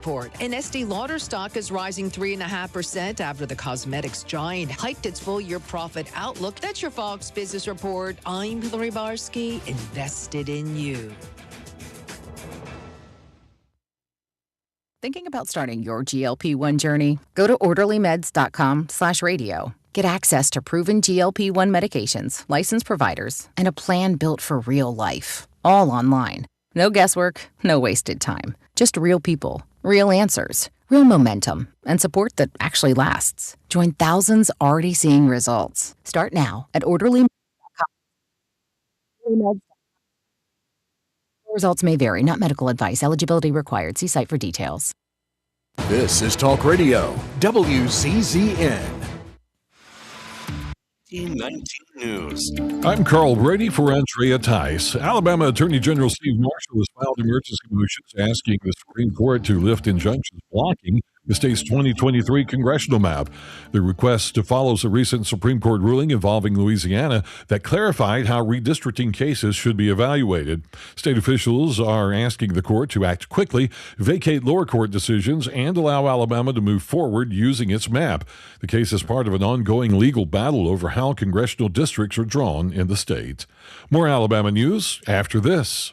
Report. And Estee Lauder stock is rising 3.5% after the cosmetics giant hiked its full-year profit outlook. That's your Fox Business Report. I'm Hillary Barsky, invested in you. Thinking about starting your GLP-1 journey? Go to orderlymeds.com/radio. Get access to proven GLP-1 medications, licensed providers, and a plan built for real life. All online. No guesswork, no wasted time. Just real people, real answers, real momentum, and support that actually lasts. Join thousands already seeing results. Start now at orderlymeds.com. Results may vary, not medical advice. Eligibility required. See site for details. This is Talk Radio, WCZN. 19 News. I'm Carl Brady for Andrea Tice. Alabama Attorney General Steve Marshall has filed emergency motions asking the Supreme Court to lift injunctions blocking the state's 2023 congressional map. The request follows a recent Supreme Court ruling involving Louisiana that clarified how redistricting cases should be evaluated. State officials are asking the court to act quickly, vacate lower court decisions, and allow Alabama to move forward using its map. The case is part of an ongoing legal battle over how congressional districts are drawn in the state. More Alabama news after this.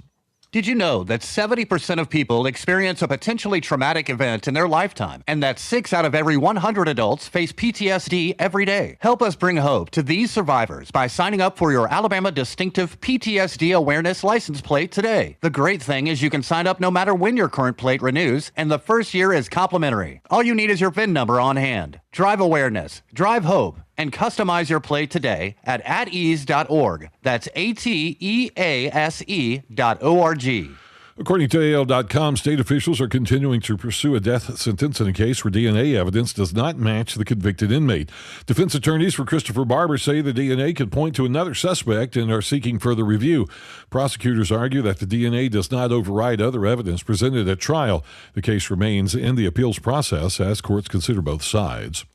Did you know that 70% of people experience a potentially traumatic event in their lifetime, and that 6 out of every 100 adults face PTSD every day? Help us bring hope to these survivors by signing up for your Alabama Distinctive PTSD Awareness license plate today. The great thing is you can sign up no matter when your current plate renews, and the first year is complimentary. All you need is your VIN number on hand. Drive awareness, drive hope, and customize your plate today at atease.org. That's ATEASE.org. According to AL.com, state officials are continuing to pursue a death sentence in a case where DNA evidence does not match the convicted inmate. Defense attorneys for Christopher Barber say the DNA could point to another suspect and are seeking further review. Prosecutors argue that the DNA does not override other evidence presented at trial. The case remains in the appeals process as courts consider both sides.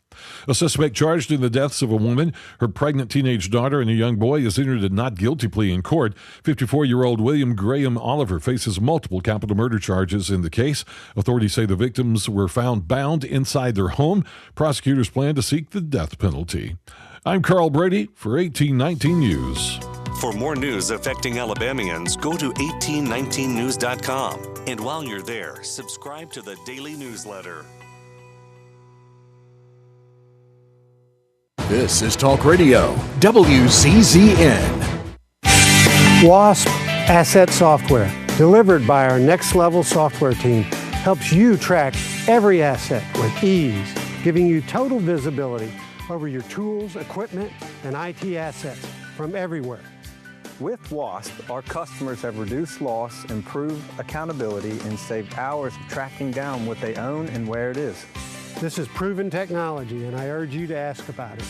A suspect charged in the deaths of a woman, her pregnant teenage daughter, and a young boy has entered a not guilty plea in court. 54-year-old William Graham Oliver faces multiple capital murder charges in the case. Authorities say the victims were found bound inside their home. Prosecutors plan to seek the death penalty. I'm Carl Brady for 1819 News. For more news affecting Alabamians, go to 1819news.com. And while you're there, subscribe to the daily newsletter. This is Talk Radio, WCZN. WASP Asset Software, delivered by our Next Level software team, helps you track every asset with ease, giving you total visibility over your tools, equipment, and IT assets from everywhere. With WASP, our customers have reduced loss, improved accountability, and saved hours of tracking down what they own and where it is. This is proven technology, and I urge you to ask about it.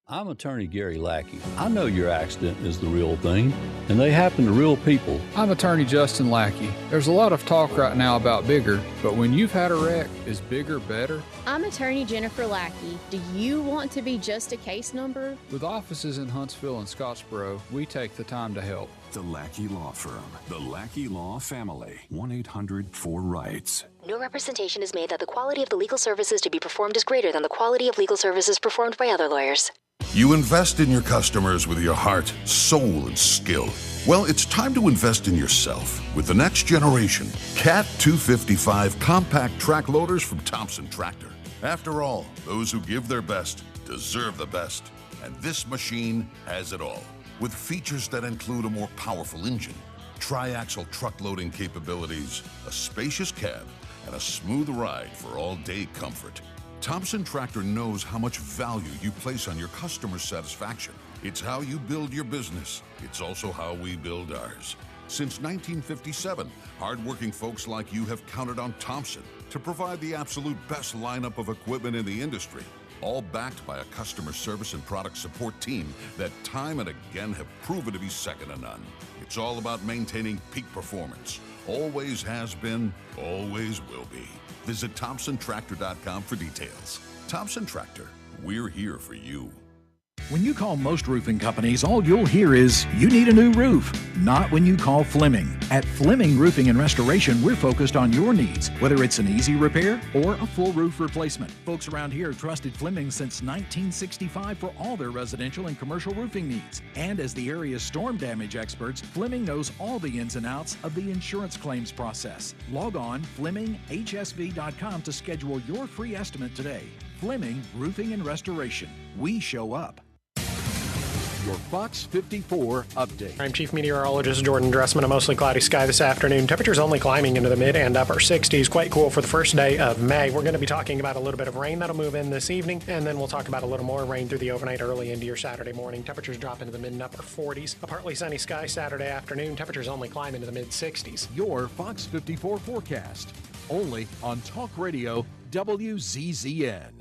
I'm attorney Gary Lackey. I know your accident is the real thing, and they happen to real people. I'm attorney Justin Lackey. There's a lot of talk right now about bigger, but when you've had a wreck, is bigger better? I'm attorney Jennifer Lackey. Do you want to be just a case number? With offices in Huntsville and Scottsboro, we take the time to help. The Lackey Law Firm. The Lackey Law Family. 1-800-4RIGHTS. No representation is made that the quality of the legal services to be performed is greater than the quality of legal services performed by other lawyers. You invest in your customers with your heart, soul, and skill. Well, it's time to invest in yourself with the next generation CAT 255 compact track loaders from Thompson Tractor. After all, those who give their best deserve the best. And this machine has it all. With features that include a more powerful engine, tri-axle truck loading capabilities, a spacious cab, and a smooth ride for all-day comfort. Thompson Tractor knows how much value you place on your customer satisfaction. It's how you build your business. It's also how we build ours. Since 1957, hardworking folks like you have counted on Thompson to provide the absolute best lineup of equipment in the industry, all backed by a customer service and product support team that time and again have proven to be second to none. It's all about maintaining peak performance. Always has been, always will be. Visit ThompsonTractor.com for details. Thompson Tractor, we're here for you. When you call most roofing companies, all you'll hear is, you need a new roof. Not when you call Fleming. At Fleming Roofing and Restoration, we're focused on your needs, whether it's an easy repair or a full roof replacement. Folks around here have trusted Fleming since 1965 for all their residential and commercial roofing needs. And as the area's storm damage experts, Fleming knows all the ins and outs of the insurance claims process. Log on FlemingHSV.com to schedule your free estimate today. Fleming Roofing and Restoration. We show up. Your Fox 54 update. I'm Chief Meteorologist Jordan Dressman. A mostly cloudy sky this afternoon. Temperatures only climbing into the mid and upper 60s. Quite cool for the first day of May. We're going to be talking about a little bit of rain that'll move in this evening, and then we'll talk about a little more rain through the overnight early into your Saturday morning. Temperatures drop into the mid and upper 40s. A partly sunny sky Saturday afternoon. Temperatures only climb into the mid 60s. Your Fox 54 forecast. Only on Talk Radio WZZN.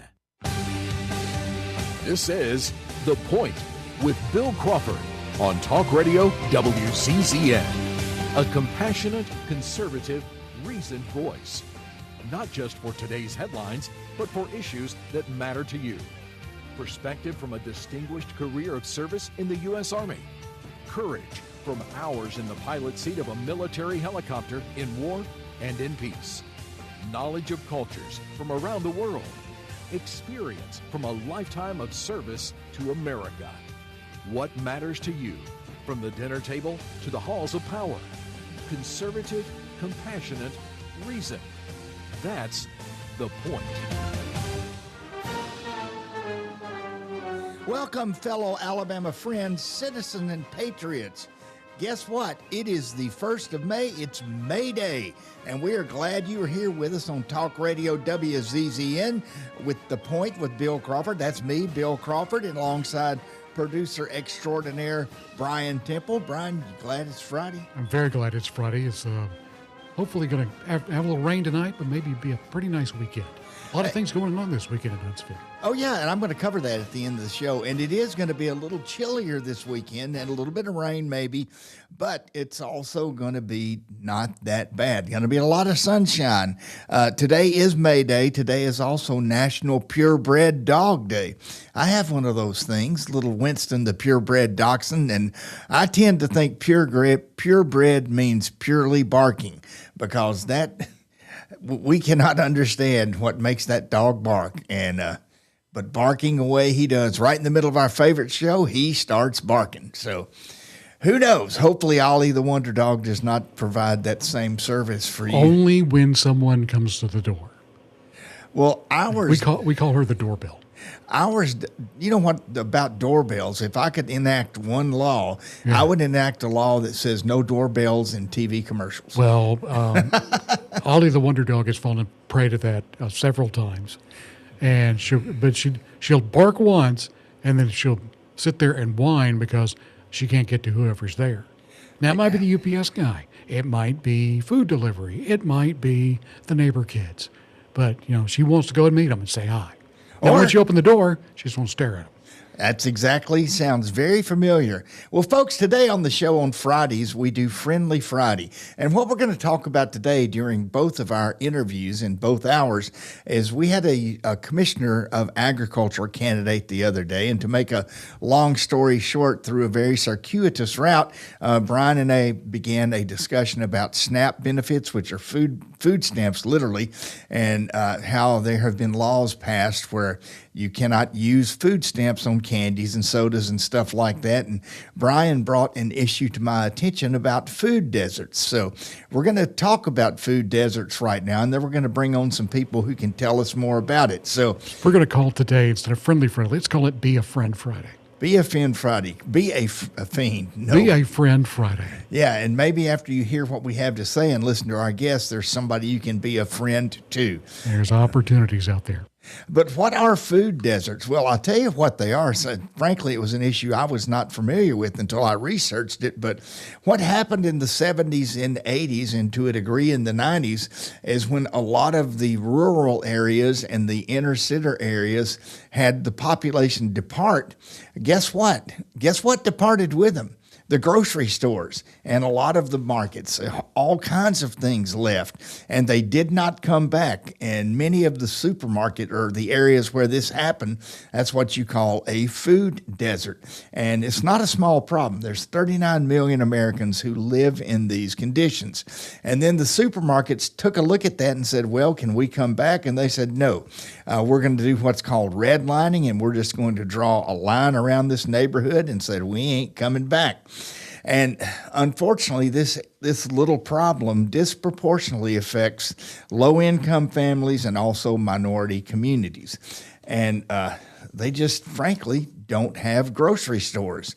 This is The Point with Bill Crawford on Talk Radio WZZN. A compassionate, conservative, reasoned voice. Not just for today's headlines, but for issues that matter to you. Perspective from a distinguished career of service in the U.S. Army. Courage from hours in the pilot seat of a military helicopter in war and in peace. Knowledge of cultures from around the world. Experience from a lifetime of service to America. What matters to you, from the dinner table to the halls of power. Conservative, compassionate, reason. That's The Point. Welcome, fellow Alabama friends, citizens, and patriots. Guess what? It is the 1st of May. It's May Day, and we are glad you are here with us on Talk Radio WZZN with The Point with Bill Crawford. That's me, Bill Crawford, and alongside producer extraordinaire Brian Temple. Brian, you glad it's Friday? I'm very glad it's Friday. It's hopefully going to have a little rain tonight, but maybe be a pretty nice weekend. A lot of things going on this weekend in Huntsville. Oh, yeah, and I'm going to cover that at the end of the show. And it is going to be a little chillier this weekend and a little bit of rain maybe, but it's also going to be not that bad. Going to be a lot of sunshine. Today is May Day. Today is also National Purebred Dog Day. I have one of those things, little Winston the purebred dachshund, and I tend to think purebred means purely barking because that... we cannot understand what makes that dog bark, and but barking away he does. Right in the middle of our favorite show, he starts barking. So who knows? Hopefully Ollie the Wonder Dog does not provide that same service for you. Only when someone comes to the door. Well, ours... We call her the doorbell. Ours, you know what about doorbells? If I could enact one law, I would enact a law that says no doorbells in TV commercials. Well, Ollie the Wonder Dog has fallen prey to that several times, and she'll bark once, and then she'll sit there and whine because she can't get to whoever's there. Now, it might be the UPS guy. It might be food delivery. It might be the neighbor kids. But, she wants to go and meet them and say hi. And once you open the door, she just won't stare at them. That's exactly, sounds very familiar. Well, folks, today on the show on Fridays, we do Friendly Friday. And what we're going to talk about today during both of our interviews in both hours is we had a commissioner of agriculture candidate the other day. And to make a long story short, through a very circuitous route, Brian and I began a discussion about SNAP benefits, which are food stamps, literally, and how there have been laws passed where you cannot use food stamps on candies and sodas and stuff like that. And Brian brought an issue to my attention about food deserts. So we're going to talk about food deserts right now, and then we're going to bring on some people who can tell us more about it. So we're going to call it today, instead of Friendly Friday, let's call it Be a Friend Friday. Be a Fiend Friday. Be a fiend. No. Be a Friend Friday. Yeah, and maybe after you hear what we have to say and listen to our guests, there's somebody you can be a friend to. There's opportunities out there. But what are food deserts? Well, I'll tell you what they are. So, frankly, it was an issue I was not familiar with until I researched it. But what happened in the 70s and 80s, and to a degree in the 90s, is when a lot of the rural areas and the inner city areas had the population depart. Guess what? Guess what departed with them? the grocery stores and a lot of the markets, all kinds of things left, and they did not come back. And many of the supermarket or the areas where this happened, that's what you call a food desert. And it's not a small problem. There's 39 million Americans who live in these conditions. And then the supermarkets took a look at that and said, well, can we come back? And they said, no, we're going to do what's called redlining, and we're just going to draw a line around this neighborhood and said, we ain't coming back. And unfortunately, this little problem disproportionately affects low-income families and also minority communities. And they just, frankly, don't have grocery stores.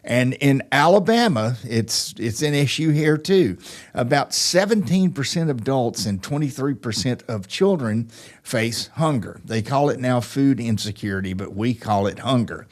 And in Alabama, it's an issue here too. About 17% of adults and 23% of children face hunger. They call it now food insecurity, but we call it hunger.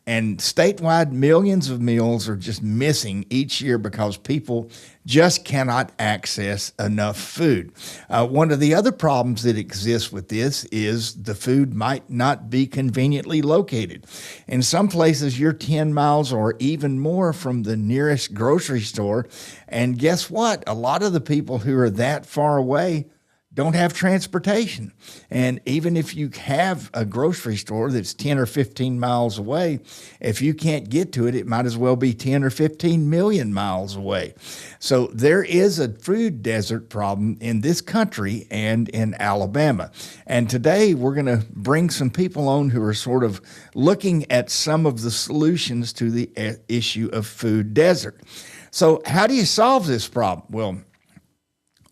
And statewide, millions of meals are just missing each year because people just cannot access enough food. One of the other problems that exists with this is the food might not be conveniently located. In some places, you're 10 miles or even more from the nearest grocery store. And guess what? A lot of the people who are that far away don't have transportation. And even if you have a grocery store that's 10 or 15 miles away, if you can't get to it, it might as well be 10 or 15 million miles away. So there is a food desert problem in this country and in Alabama. And today we're going to bring some people on who are sort of looking at some of the solutions to the issue of food desert. So how do you solve this problem? Well,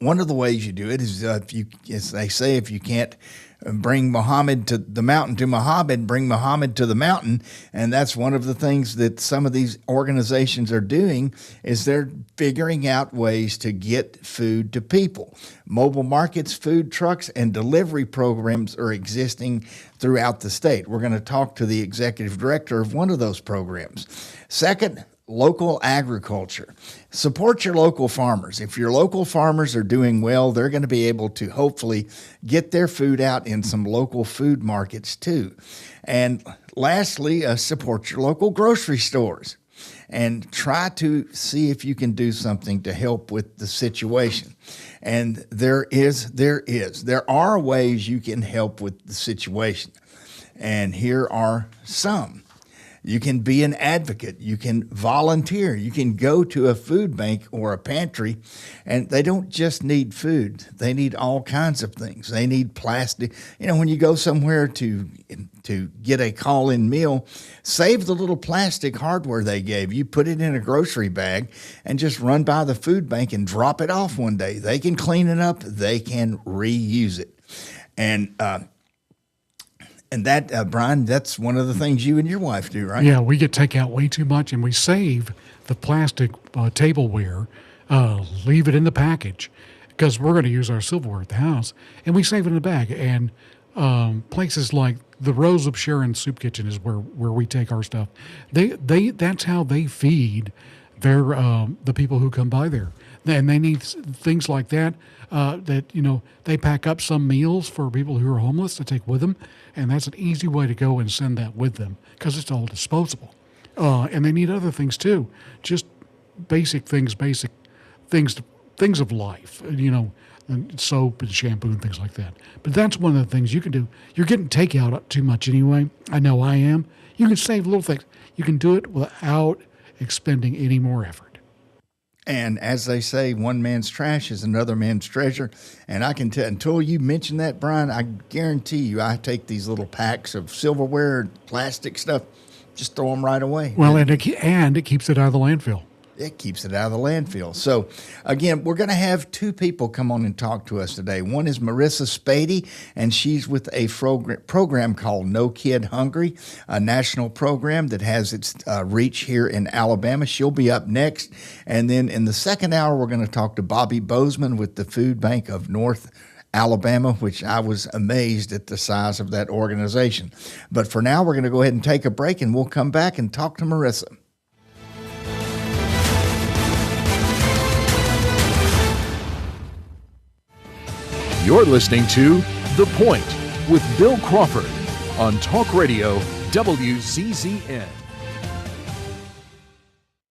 one of the ways you do it is, as they say, if you can't bring Muhammad to the mountain to Muhammad, bring Muhammad to the mountain. And that's one of the things that some of these organizations are doing is they're figuring out ways to get food to people. Mobile markets, food trucks, and delivery programs are existing throughout the state. We're going to talk to the executive director of one of those programs. Second, local agriculture. Support your local farmers. If your local farmers are doing well, they're going to be able to hopefully get their food out in some local food markets too. And lastly, support your local grocery stores and try to see if you can do something to help with the situation. And there are ways you can help with the situation. And here are some. You can be an advocate. You can volunteer. You can go to a food bank or a pantry, and they don't just need food. They need all kinds of things. They need plastic. You know, when you go somewhere to get a call-in meal, save the little plastic hardware they gave you, put it in a grocery bag, and just run by the food bank and drop it off one day. They can clean it up. They can reuse it. And that, Brian, that's one of the things you and your wife do, right? Yeah, we get takeout way too much, and we save the plastic tableware, leave it in the package, because we're going to use our silverware at the house, and we save it in the bag. And places like the Rose of Sharon Soup Kitchen is where we take our stuff. That's how they feed their the people who come by there. And they need things like that, they pack up some meals for people who are homeless to take with them, and that's an easy way to go and send that with them because it's all disposable. And they need other things too, just basic things of life, and soap and shampoo and things like that. But that's one of the things you can do. You're getting takeout too much anyway. I know I am. You can save little things. You can do it without expending any more effort. And as they say, one man's trash is another man's treasure. And I can tell, until you mention that, Brian, I guarantee you I take these little packs of silverware, plastic stuff, just throw them right away. Well, and it keeps it out of the landfill. It keeps it out of the landfill. So, again, we're going to have two people come on and talk to us today. One is Marissa Spady, and she's with a program called No Kid Hungry, a national program that has its reach here in Alabama. She'll be up next. And then in the second hour, we're going to talk to Bobby Bozeman with the Food Bank of North Alabama, which I was amazed at the size of that organization. But for now, we're going to go ahead and take a break, and we'll come back and talk to Marissa. You're listening to The Point with Bill Crawford on Talk Radio WCZN.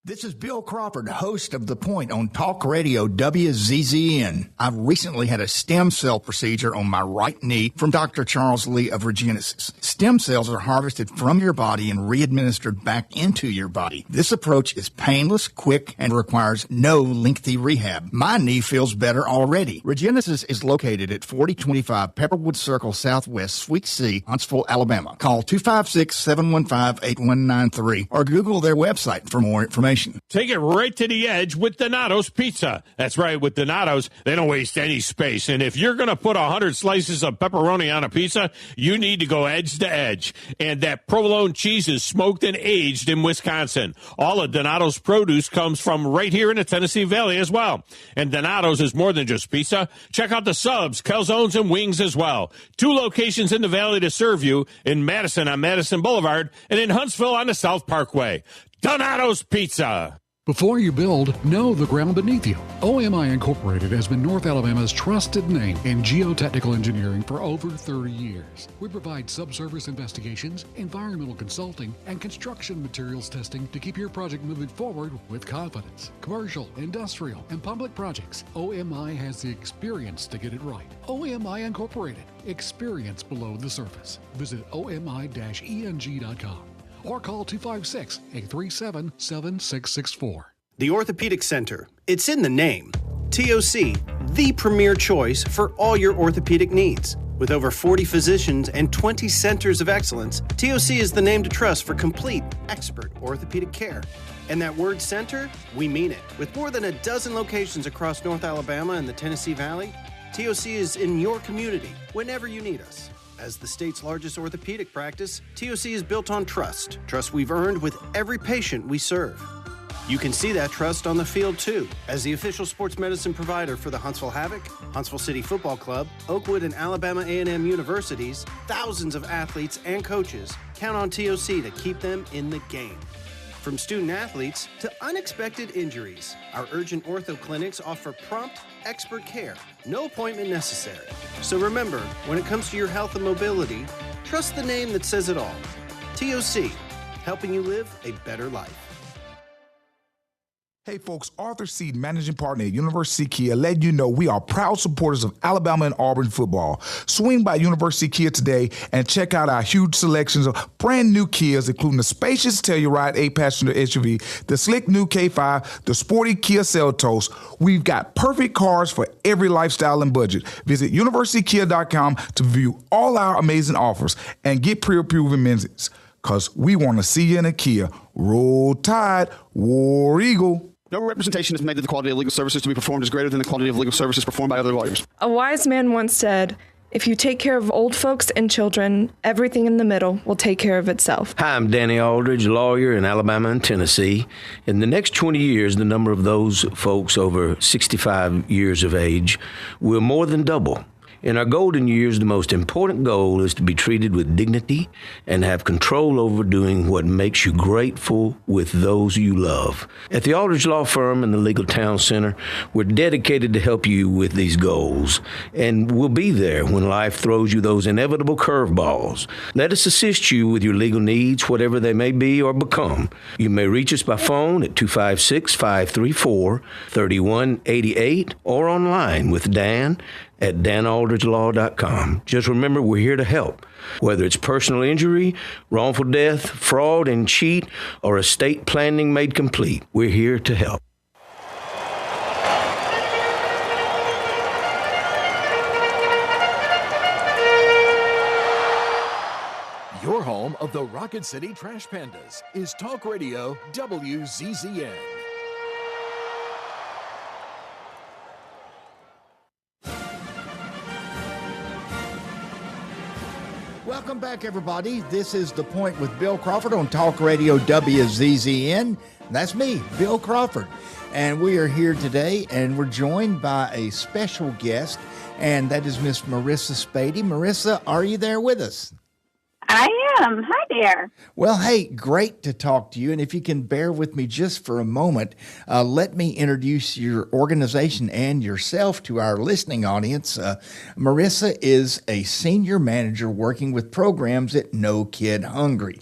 This is Bill Crawford, host of The Point on Talk Radio WZZN. I've recently had a stem cell procedure on my right knee from Dr. Charles Lee of Regenesis. Stem cells are harvested from your body and re-administered back into your body. This approach is painless, quick, and requires no lengthy rehab. My knee feels better already. Regenesis is located at 4025 Pepperwood Circle Southwest, Suite C, Huntsville, Alabama. Call 256-715-8193 or Google their website for more information. Take it right to the edge with Donato's Pizza. That's right, with Donato's, they don't waste any space. And if you're going to put 100 slices of pepperoni on a pizza, you need to go edge to edge. And that provolone cheese is smoked and aged in Wisconsin. All of Donato's produce comes from right here in the Tennessee Valley as well. And Donato's is more than just pizza. Check out the subs, calzones, and wings as well. 2 locations in the Valley to serve you, in Madison on Madison Boulevard and in Huntsville on the South Parkway. Donato's Pizza. Before you build, know the ground beneath you. OMI Incorporated has been North Alabama's trusted name in geotechnical engineering for over 30 years. We provide subsurface investigations, environmental consulting, and construction materials testing to keep your project moving forward with confidence. Commercial, industrial, and public projects, OMI has the experience to get it right. OMI Incorporated. Experience below the surface. Visit omi-eng.com. or call 256-837-7664. The Orthopedic Center. It's in the name. TOC, the premier choice for all your orthopedic needs. With over 40 physicians and 20 centers of excellence, TOC is the name to trust for complete, expert orthopedic care. And that word center, we mean it. With more than a dozen locations across North Alabama and the Tennessee Valley, TOC is in your community whenever you need us. As the state's largest orthopedic practice, TOC is built on trust. Trust we've earned with every patient we serve. You can see that trust on the field, too. As the official sports medicine provider for the Huntsville Havoc, Huntsville City Football Club, Oakwood and Alabama A&M universities, thousands of athletes and coaches count on TOC to keep them in the game. From student athletes to unexpected injuries, our urgent ortho clinics offer prompt, expert care. No appointment necessary. So remember, when it comes to your health and mobility, trust the name that says it all. TOC, helping you live a better life. Hey folks, Arthur Seed, managing partner at University Kia, letting you know we are proud supporters of Alabama and Auburn football. Swing by University Kia today and check out our huge selections of brand new Kias, including the spacious Telluride 8-passenger SUV, the slick new K5, the sporty Kia Seltos. We've got perfect cars for every lifestyle and budget. Visit universitykia.com to view all our amazing offers and get pre-approved amenities, because we want to see you in a Kia. Roll Tide, War Eagle. No representation is made that the quality of legal services to be performed is greater than the quality of legal services performed by other lawyers. A wise man once said, if you take care of old folks and children, everything in the middle will take care of itself. Hi, I'm Danny Aldridge, lawyer in Alabama and Tennessee. In the next 20 years, the number of those folks over 65 years of age will more than double. In our golden years, the most important goal is to be treated with dignity and have control over doing what makes you grateful with those you love. At the Aldridge Law Firm and the Legal Town Center, we're dedicated to help you with these goals, and we'll be there when life throws you those inevitable curveballs. Let us assist you with your legal needs, whatever they may be or become. You may reach us by phone at 256-534-3188 or online with Dan at danaldridgelaw.com. Just remember, we're here to help. Whether it's personal injury, wrongful death, fraud and cheat, or estate planning made complete, we're here to help. Your home of the Rocket City Trash Pandas is Talk Radio WZZN. Welcome back, everybody. This is The Point with Bill Crawford on Talk Radio WZZN. That's me, Bill Crawford. And we are here today, and we're joined by a special guest, and that is Miss Marissa Spady. Marissa, are you there with us? I am. Hi there. Well, hey, great to talk to you. And if you can bear with me just for a moment, let me introduce your organization and yourself to our listening audience. Marissa is a senior manager working with programs at No Kid Hungry.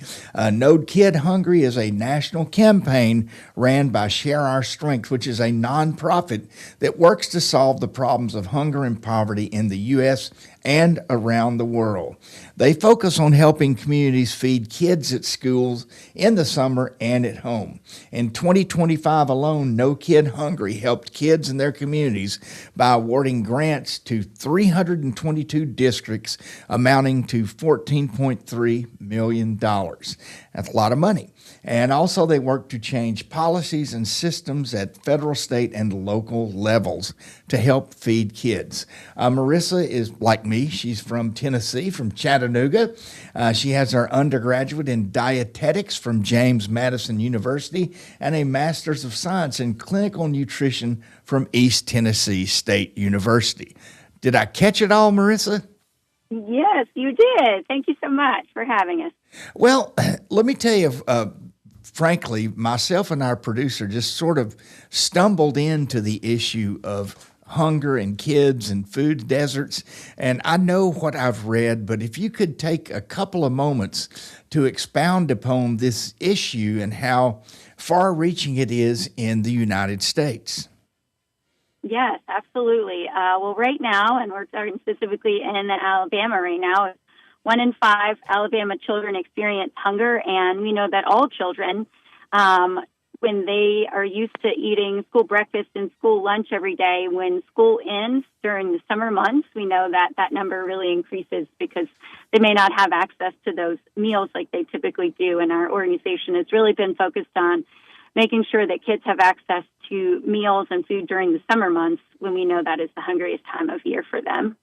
No Kid Hungry is a national campaign ran by Share Our Strength, which is a nonprofit that works to solve the problems of hunger and poverty in the U.S. and around the world. They focus on helping communities feed kids at schools in the summer and at home. In 2025 alone, No Kid Hungry helped kids in their communities by awarding grants to 322 districts amounting to $14.3 million. That's a lot of money. And also they work to change policies and systems at federal, state, and local levels to help feed kids. Marissa is like me. She's from Tennessee, from Chattanooga. She has her undergraduate in dietetics from James Madison University and a master's of science in clinical nutrition from East Tennessee State University. Did I catch it all, Marissa? Yes, you did. Thank you so much for having us. Well, let me tell you, frankly, myself and our producer just sort of stumbled into the issue of hunger and kids and food deserts. And I know what I've read, but if you could take a couple of moments to expound upon this issue and how far-reaching it is in the United States. Yes, absolutely. Well, right now, and we're talking specifically in Alabama right now, 1 in 5 Alabama children experience hunger, and we know that all children, when they are used to eating school breakfast and school lunch every day, when school ends during the summer months, we know that that number really increases because they may not have access to those meals like they typically do. And our organization has really been focused on making sure that kids have access to meals and food during the summer months when we know that is the hungriest time of year for them.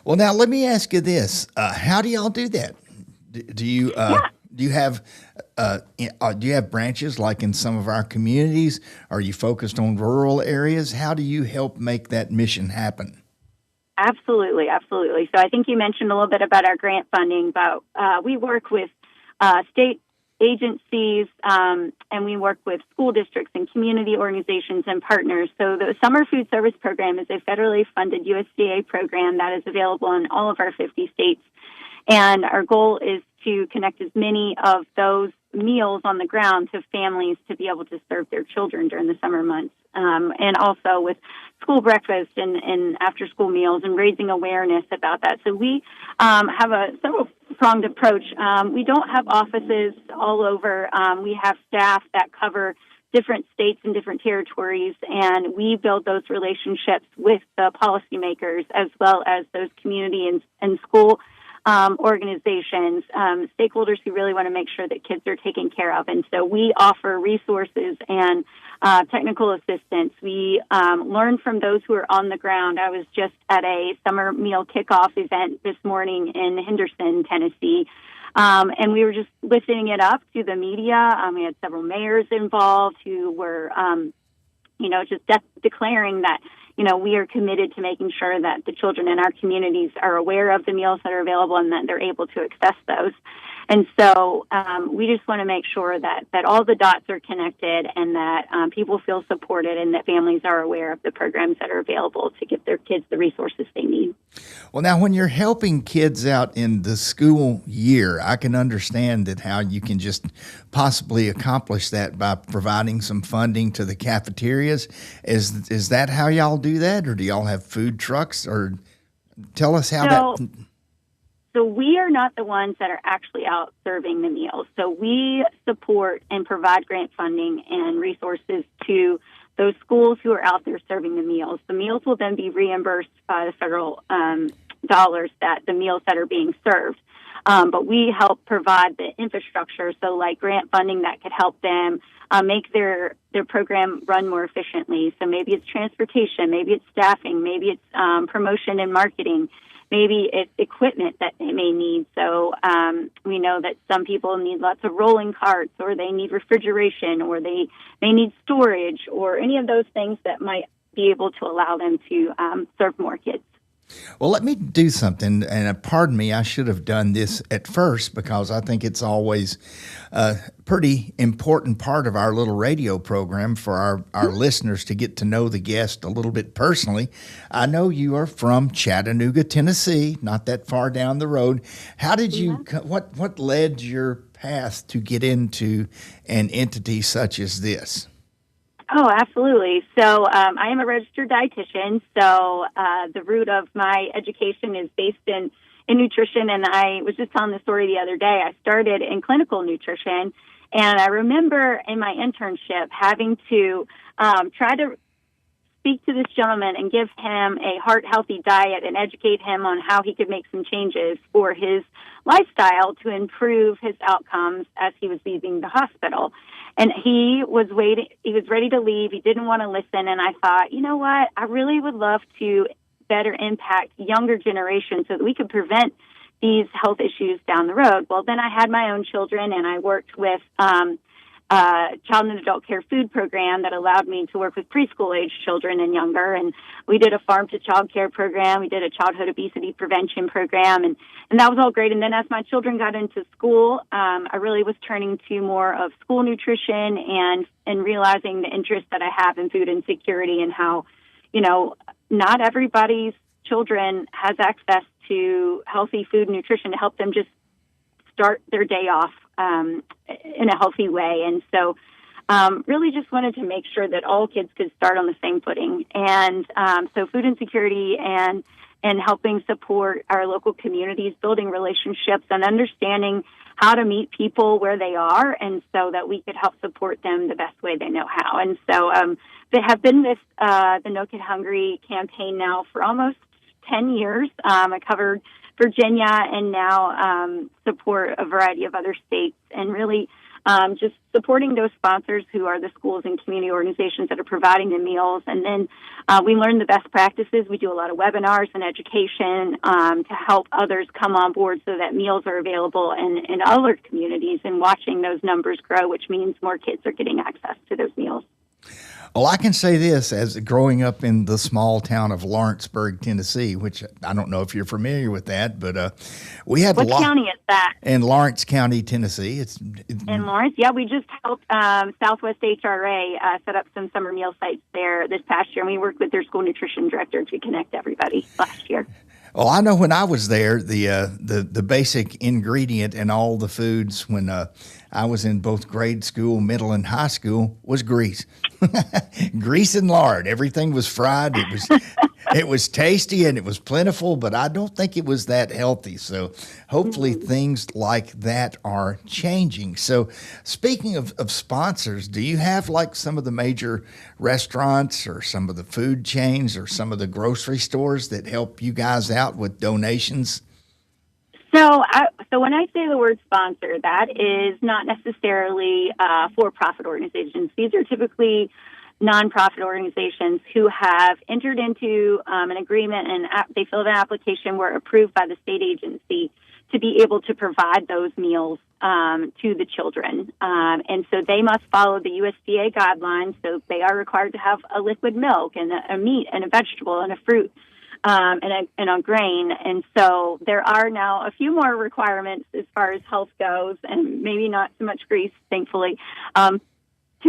Well, now let me ask you this: how do y'all do that? Do you have branches like in some of our communities? Are you focused on rural areas? How do you help make that mission happen? Absolutely, absolutely. So I think you mentioned a little bit about our grant funding, but we work with state agencies, and we work with school districts and community organizations and partners. So the Summer Food Service Program is a federally funded USDA program that is available in all of our 50 states. And our goal is to connect as many of those meals on the ground to families to be able to serve their children during the summer months. And also with school breakfast and after-school meals and raising awareness about that. So we have a several-pronged approach. We don't have offices all over. We have staff that cover different states and different territories, and we build those relationships with the policymakers as well as those community and school organizations, stakeholders who really want to make sure that kids are taken care of. And so we offer resources and technical assistance. We learn from those who are on the ground. I was just at a summer meal kickoff event this morning in Henderson, Tennessee, and we were just listening it up to the media. We had several mayors involved who were, just declaring that we are committed to making sure that the children in our communities are aware of the meals that are available and that they're able to access those. And so we just want to make sure that all the dots are connected and that people feel supported and that families are aware of the programs that are available to give their kids the resources they need. Well, now, when you're helping kids out in the school year, I can understand that how you can just possibly accomplish that by providing some funding to the cafeterias. Is that how y'all do that, or do y'all have food trucks? Or tell us how that... So we are not the ones that are actually out serving the meals. So we support and provide grant funding and resources to those schools who are out there serving the meals. The meals will then be reimbursed by the federal dollars that the meals that are being served. But we help provide the infrastructure, so like grant funding that could help them make their program run more efficiently. So maybe it's transportation, maybe it's staffing, maybe it's promotion and marketing. Maybe it's equipment that they may need. So we know that some people need lots of rolling carts, or they need refrigeration, or they need storage, or any of those things that might be able to allow them to serve more kids. Well, let me do something, and pardon me, I should have done this at first because I think it's always a pretty important part of our little radio program for our listeners to get to know the guest a little bit personally. I know you are from Chattanooga, Tennessee, not that far down the road. How did you, what led your path to get into an entity such as this? Oh, absolutely. So I am a registered dietitian. So the root of my education is based in nutrition. And I was just telling the story the other day. I started in clinical nutrition. And I remember in my internship having to try to speak to this gentleman and give him a heart-healthy diet and educate him on how he could make some changes for his lifestyle to improve his outcomes as he was leaving the hospital. And he was ready to leave. He didn't want to listen. And I thought, you know what? I really would love to better impact younger generations so that we could prevent these health issues down the road. Well, then I had my own children, and I worked with child and adult care food program that allowed me to work with preschool age children and younger. And we did a farm to child care program. We did a childhood obesity prevention program, and that was all great. And then as my children got into school, I really was turning to more of school nutrition and realizing the interest that I have in food insecurity and how, not everybody's children has access to healthy food and nutrition to help them just start their day off in a healthy way. And so really just wanted to make sure that all kids could start on the same footing. And so food insecurity and helping support our local communities, building relationships and understanding how to meet people where they are, and so that we could help support them the best way they know how. And so they have been with the No Kid Hungry campaign now for almost 10 years. I covered Virginia and now support a variety of other states, and really just supporting those sponsors who are the schools and community organizations that are providing the meals. And then we learn the best practices. We do a lot of webinars and education to help others come on board so that meals are available in other communities, and watching those numbers grow, which means more kids are getting access to those meals. Well, I can say this as growing up in the small town of Lawrenceburg, Tennessee, which I don't know if you're familiar with that, but we had What county is that? In Lawrence County, Tennessee. In Lawrence, yeah, we just helped Southwest HRA set up some summer meal sites there this past year, and we worked with their school nutrition director to connect everybody last year. Well, I know when I was there, the basic ingredient in all the foods when I was in both grade school, middle, and high school was grease. Grease and lard. Everything was fried. It was tasty and it was plentiful, but I don't think it was that healthy. So hopefully things like that are changing. So speaking of sponsors, do you have like some of the major restaurants or some of the food chains or some of the grocery stores that help you guys out with donations? So when I say the word sponsor, that is not necessarily for-profit organizations. These are typically nonprofit organizations who have entered into an agreement, and they filled an application, were approved by the state agency to be able to provide those meals to the children. And so they must follow the USDA guidelines. So they are required to have a liquid milk and a meat and a vegetable and a fruit. And a grain. And so there are now a few more requirements as far as health goes, and maybe not so much grease, thankfully, to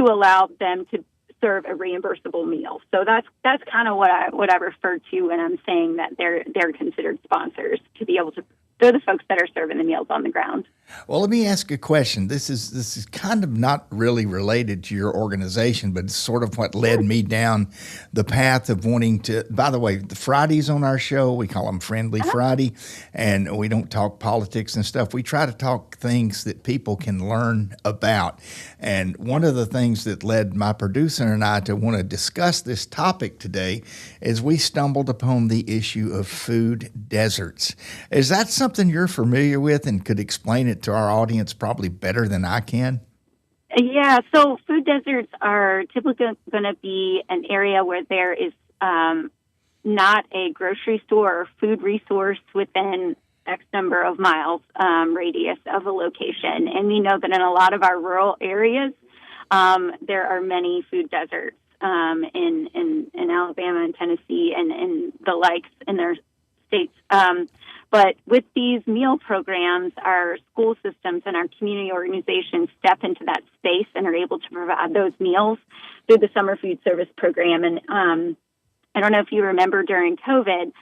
allow them to serve a reimbursable meal. So that's kind of what I refer to when I'm saying that they're considered sponsors, to be able to. They're the folks that are serving the meals on the ground. Well, let me ask a question. This is kind of not really related to your organization, but it's sort of what led me down the path of wanting to. By the way, the Fridays on our show, we call them Friendly Friday, and we don't talk politics and stuff. We try to talk things that people can learn about. And one of the things that led my producer and I to want to discuss this topic today is we stumbled upon the issue of food deserts. Is that something you're familiar with and could explain it to our audience probably better than I can? Yeah, so food deserts are typically going to be an area where there is not a grocery store or food resource within X number of miles radius of a location. And we know that in a lot of our rural areas, there are many food deserts in Alabama and Tennessee and the likes, and there's States. But with these meal programs, our school systems and our community organizations step into that space and are able to provide those meals through the Summer Food Service Program. And I don't know if you remember during COVID,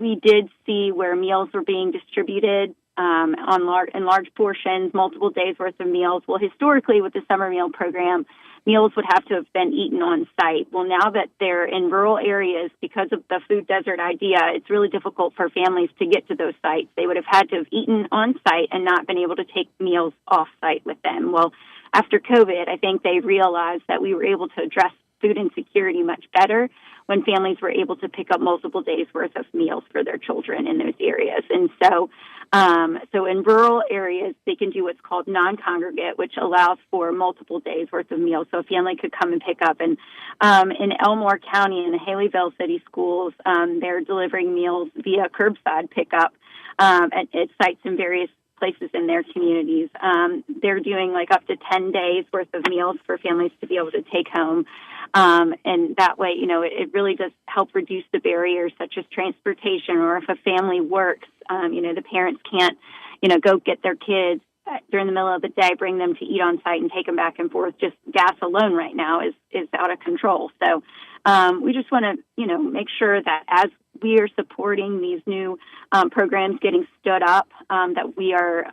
we did see where meals were being distributed in large portions, multiple days worth of meals. Well, historically, with the summer meal program, meals would have to have been eaten on site. Well, now that they're in rural areas, because of the food desert idea, it's really difficult for families to get to those sites. They would have had to have eaten on site and not been able to take meals off site with them. Well, after COVID, I think they realized that we were able to address food insecurity much better when families were able to pick up multiple days worth of meals for their children in those areas. And so in rural areas, they can do what's called non-congregate, which allows for multiple days worth of meals. So a family could come and pick up. And in Elmore County, in the Haleyville City Schools, they're delivering meals via curbside pickup at sites in various places in their communities. They're doing like up to 10 days worth of meals for families to be able to take home. And that way, it really does help reduce the barriers such as transportation, or if a family works, the parents can't, go get their kids during the middle of the day, bring them to eat on site and take them back and forth. Just gas alone right now is out of control. So we just want to, make sure that as we are supporting these new programs getting stood up, that we are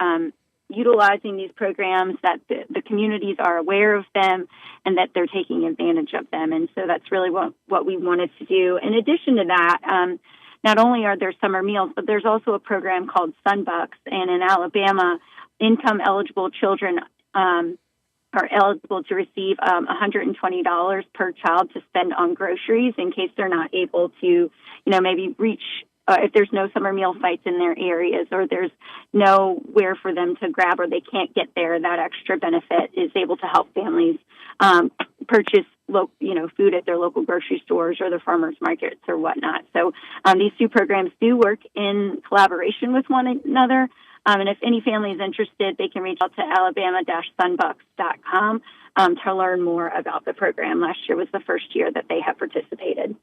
utilizing these programs, that the communities are aware of them and that they're taking advantage of them. And so that's really what we wanted to do. In addition to that, not only are there summer meals, but there's also a program called Sunbucks. And in Alabama, income-eligible children are eligible to receive $120 per child to spend on groceries in case they're not able to, maybe reach if there's no summer meal sites in their areas, or there's nowhere for them to grab, or they can't get there. That extra benefit is able to help families purchase food at their local grocery stores or their farmers markets or whatnot. So these two programs do work in collaboration with one another. And if any family is interested, they can reach out to alabama-sunbucks.com to learn more about the program. Last year was the first year that they have participated.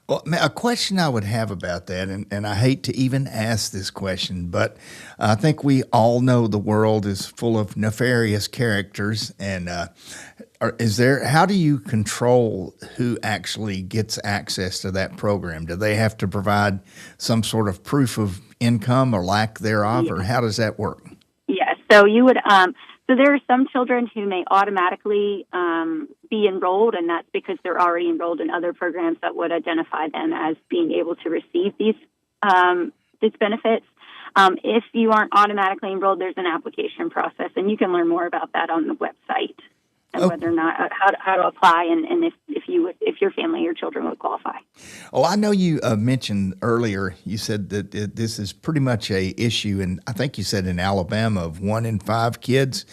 Well, a question I would have about that, and I hate to even ask this question, but I think we all know the world is full of nefarious characters. And how do you control who actually gets access to that program? Do they have to provide some sort of proof of income or lack thereof, or how does that work? Yes. So you would, so there are some children who may automatically be enrolled, and that's because they're already enrolled in other programs that would identify them as being able to receive these benefits. If you aren't automatically enrolled, there's an application process, and you can learn more about that on the website. And whether or not how to apply, and if your family or children would qualify. Well, I know you mentioned earlier. You said that this is pretty much a issue, and I think you said in Alabama of 1 in 5 kids.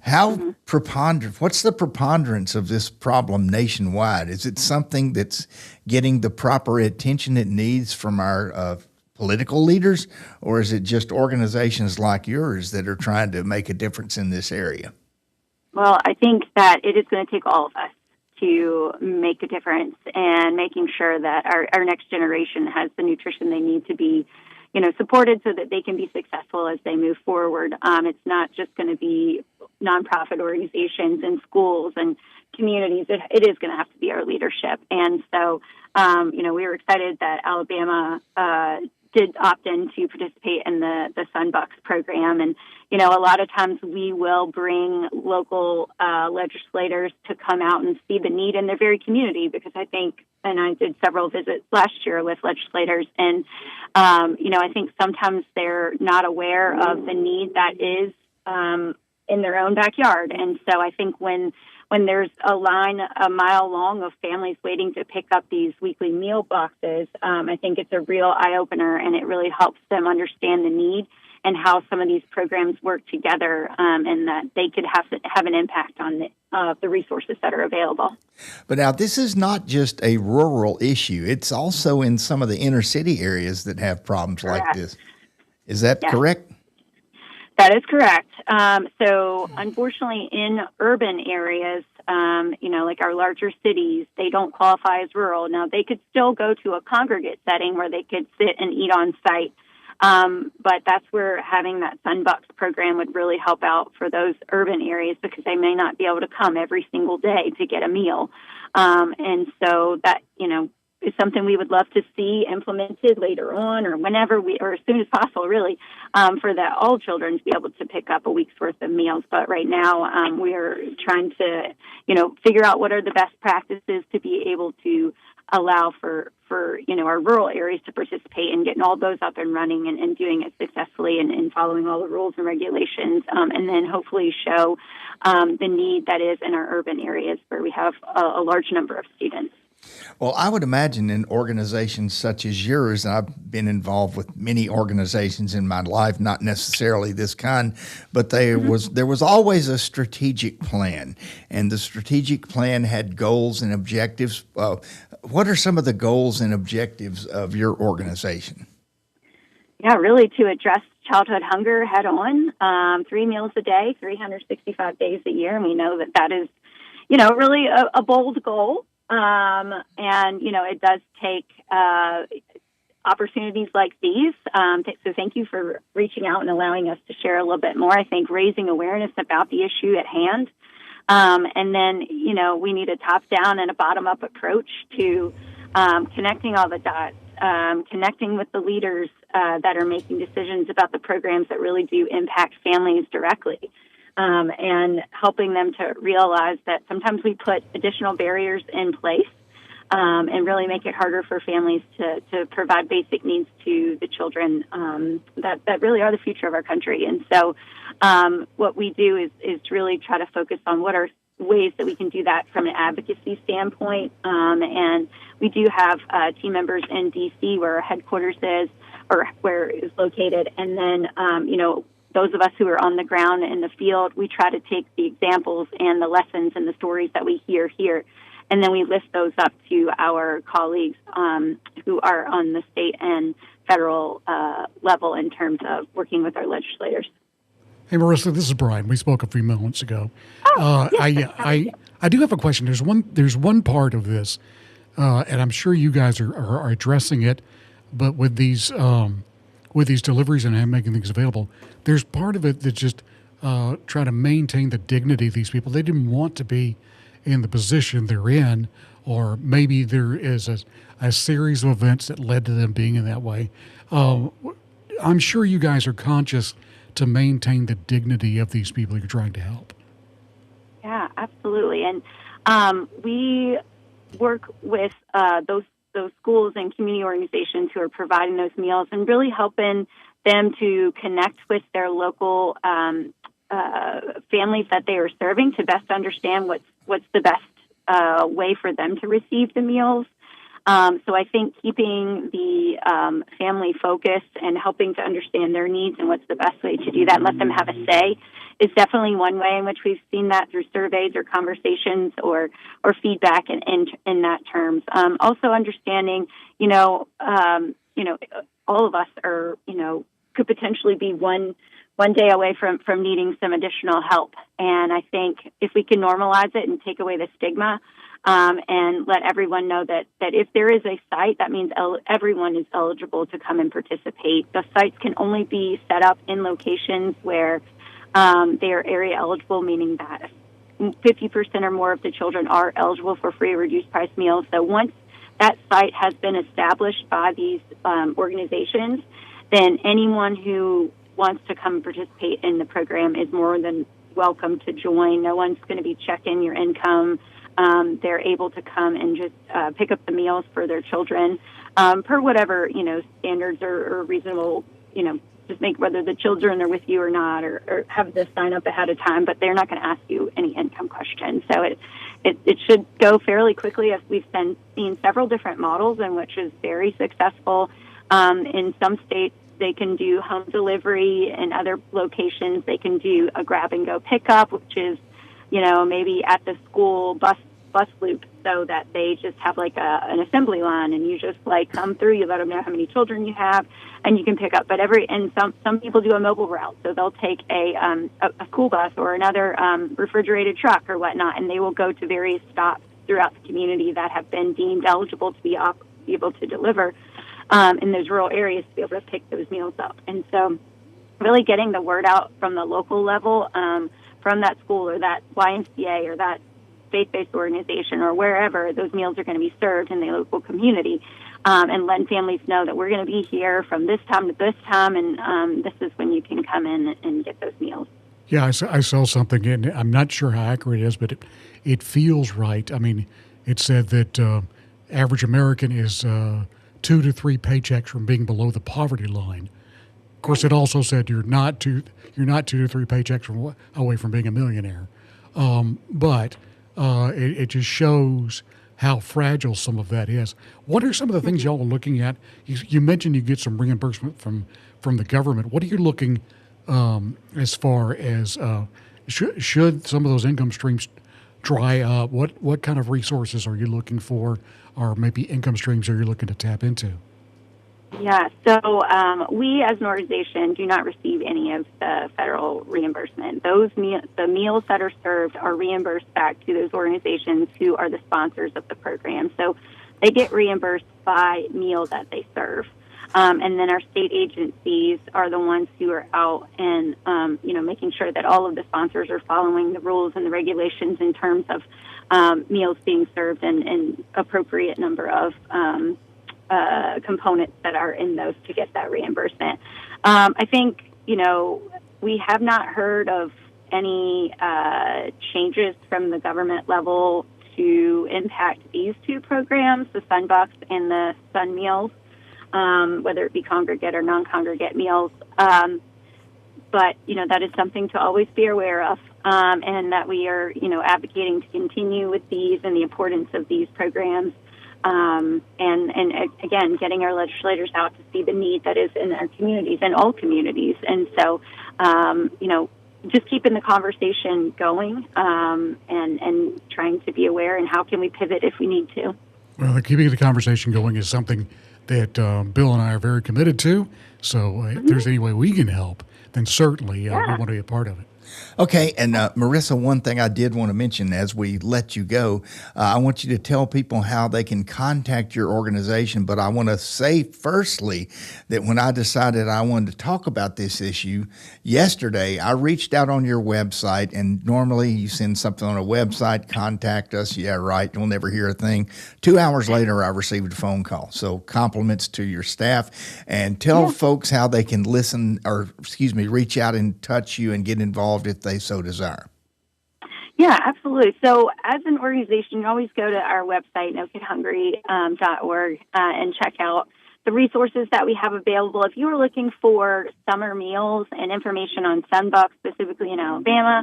How preponderant? What's the preponderance of this problem nationwide? Is it something that's getting the proper attention it needs from our political leaders, or is it just organizations like yours that are trying to make a difference in this area? Well, I think that it is going to take all of us to make a difference, and making sure that our next generation has the nutrition they need to be, supported so that they can be successful as they move forward. It's not just going to be nonprofit organizations and schools and communities. It is going to have to be our leadership. And so, we were excited that Alabama did opt in to participate in the Sunbucks program. And, a lot of times we will bring local legislators to come out and see the need in their very community, because I think, and I did several visits last year with legislators, and, I think sometimes they're not aware of the need that is in their own backyard. And so I think when there's a line a mile long of families waiting to pick up these weekly meal boxes, I think it's a real eye-opener, and it really helps them understand the need and how some of these programs work together, and that they could have an impact on the resources that are available. But now, this is not just a rural issue. It's also in some of the inner city areas that have problems like this. Is that correct? That is correct. So unfortunately, in urban areas, like our larger cities, they don't qualify as rural. Now, they could still go to a congregate setting where they could sit and eat on site. But that's where having that Sunbucks program would really help out for those urban areas, because they may not be able to come every single day to get a meal. And so that, is something we would love to see implemented later on, or whenever or as soon as possible, really, for all children to be able to pick up a week's worth of meals. But right now, we're trying to, figure out what are the best practices to be able to allow for our rural areas to participate in getting all those up and running and doing it successfully and following all the rules and regulations, and then hopefully show the need that is in our urban areas where we have a large number of students. Well, I would imagine in organizations such as yours, and I've been involved with many organizations in my life, not necessarily this kind, but there was always a strategic plan, and the strategic plan had goals and objectives. What are some of the goals and objectives of your organization? Yeah, really to address childhood hunger head on, 3 meals a day, 365 days a year, and we know that is, really a bold goal. And, it does take opportunities like these. So thank you for reaching out and allowing us to share a little bit more. I think raising awareness about the issue at hand. And then, we need a top-down and a bottom-up approach to connecting all the dots, connecting with the leaders that are making decisions about the programs that really do impact families directly. And helping them to realize that sometimes we put additional barriers in place and really make it harder for families to provide basic needs to the children that really are the future of our country. And so what we do is really try to focus on what are ways that we can do that from an advocacy standpoint. And we do have team members in D.C. where our headquarters is, or where it is located. And then, those of us who are on the ground in the field, we try to take the examples and the lessons and the stories that we hear here, and then we lift those up to our colleagues who are on the state and federal level in terms of working with our legislators. Hey, Marissa, this is Brian. We spoke a few moments ago. Yes. I do have a question. There's one part of this, and I'm sure you guys are addressing it, but with these deliveries and making things available, there's part of it that just try to maintain the dignity of these people. They didn't want to be in the position they're in, or maybe there is a series of events that led to them being in that way. I'm sure you guys are conscious to maintain the dignity of these people you're trying to help. Yeah, absolutely. And we work with those schools and community organizations who are providing those meals and really helping them to connect with their local families that they are serving to best understand what's the best way for them to receive the meals. So I think keeping the family focused and helping to understand their needs and what's the best way to do that, let them have a say, is definitely one way in which we've seen that through surveys or conversations or feedback in that terms. Also understanding, all of us are, could potentially be one day away from needing some additional help. And I think if we can normalize it and take away the stigma, and let everyone know that if there is a site, that means everyone is eligible to come and participate. The sites can only be set up in locations where they are area eligible, meaning that 50% or more of the children are eligible for free or reduced price meals. So once that site has been established by these organizations, then anyone who wants to come and participate in the program is more than welcome to join. No one's going to be checking your income. They're able to come and just pick up the meals for their children per whatever, standards are reasonable, just make whether the children are with you or not, or have to sign up ahead of time, but they're not going to ask you any income questions. So it should go fairly quickly, as we've seen several different models in which is very successful. In some states, they can do home delivery. In other locations, they can do a grab-and-go pickup, which is, maybe at the school bus bus loops so that they just have like an assembly line, and you just like come through. You let them know how many children you have, and you can pick up. But some people do a mobile route, so they'll take a school bus or another refrigerated truck or whatnot, and they will go to various stops throughout the community that have been deemed eligible to be able to deliver in those rural areas to be able to pick those meals up. And so really getting the word out from the local level, from that school or that YMCA or that faith-based organization or wherever those meals are going to be served in the local community, and letting families know that we're going to be here from this time to this time, and this is when you can come in and get those meals. Yeah, I saw something, and I'm not sure how accurate it is, but it feels right. I mean, it said that average American is 2 to 3 paychecks from being below the poverty line. Of course, it also said you're not 2 to 3 paychecks away from being a millionaire. But it just shows how fragile some of that is. What are some of the things y'all are looking at? You mentioned you get some reimbursement from the government. What are you looking as far as should some of those income streams dry up? What kind of resources are you looking for, or maybe income streams are you looking to tap into? Yeah, so we as an organization do not receive any of the federal reimbursement. The meals that are served are reimbursed back to those organizations who are the sponsors of the program. So they get reimbursed by meal that they serve. And then our state agencies are the ones who are out and, making sure that all of the sponsors are following the rules and the regulations in terms of meals being served and appropriate number of components that are in those to get that reimbursement. I think, we have not heard of any changes from the government level to impact these two programs, the Sunbucks and the Sun Meals, whether it be congregate or non-congregate meals. But, that is something to always be aware of, and that we are, advocating to continue with these and the importance of these programs. And again, getting our legislators out to see the need that is in our communities and all communities. And so, just keeping the conversation going, and trying to be aware, and how can we pivot if we need to. Well, keeping the conversation going is something that Bill and I are very committed to. So if there's any way we can help, then certainly we want to be a part of it. Okay, and Marissa, one thing I did want to mention as we let you go, I want you to tell people how they can contact your organization, but I want to say firstly that when I decided I wanted to talk about this issue yesterday, I reached out on your website, and normally you send something on a website, contact us, yeah, right, you'll never hear a thing. 2 hours later, I received a phone call, so compliments to your staff, and tell folks how they can reach out and touch you and get involved if they so desire. Yeah, absolutely. So as an organization, you always go to our website, nokidhungry.org, and check out the resources that we have available. If you are looking for summer meals and information on Sunbucks, specifically in Alabama,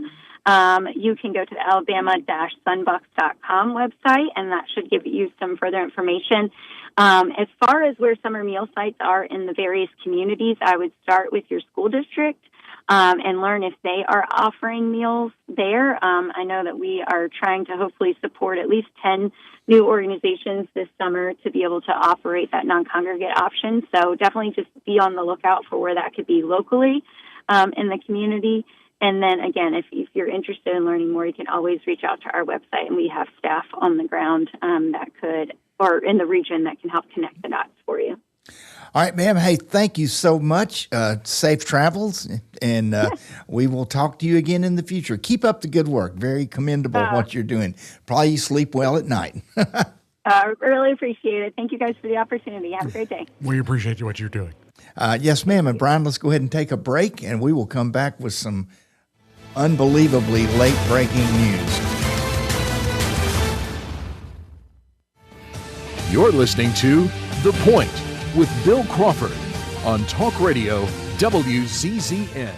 you can go to the alabama-sunbucks.com website, and that should give you some further information. As far as where summer meal sites are in the various communities, I would start with your school district. And learn if they are offering meals there. I know that we are trying to hopefully support at least 10 new organizations this summer to be able to operate that non-congregate option. So definitely just be on the lookout for where that could be locally in the community. And then, again, if you're interested in learning more, you can always reach out to our website, and we have staff on the ground or in the region that can help connect the dots for you. All right, ma'am. Hey, thank you so much. Safe travels, and we will talk to you again in the future. Keep up the good work. Very commendable what you're doing. Probably you sleep well at night. Really appreciate it. Thank you guys for the opportunity. Have a great day. We appreciate what you're doing. Yes, ma'am. And Brian, let's go ahead and take a break, and we will come back with some unbelievably late-breaking news. You're listening to The Point with Bill Crawford on Talk Radio WZZN.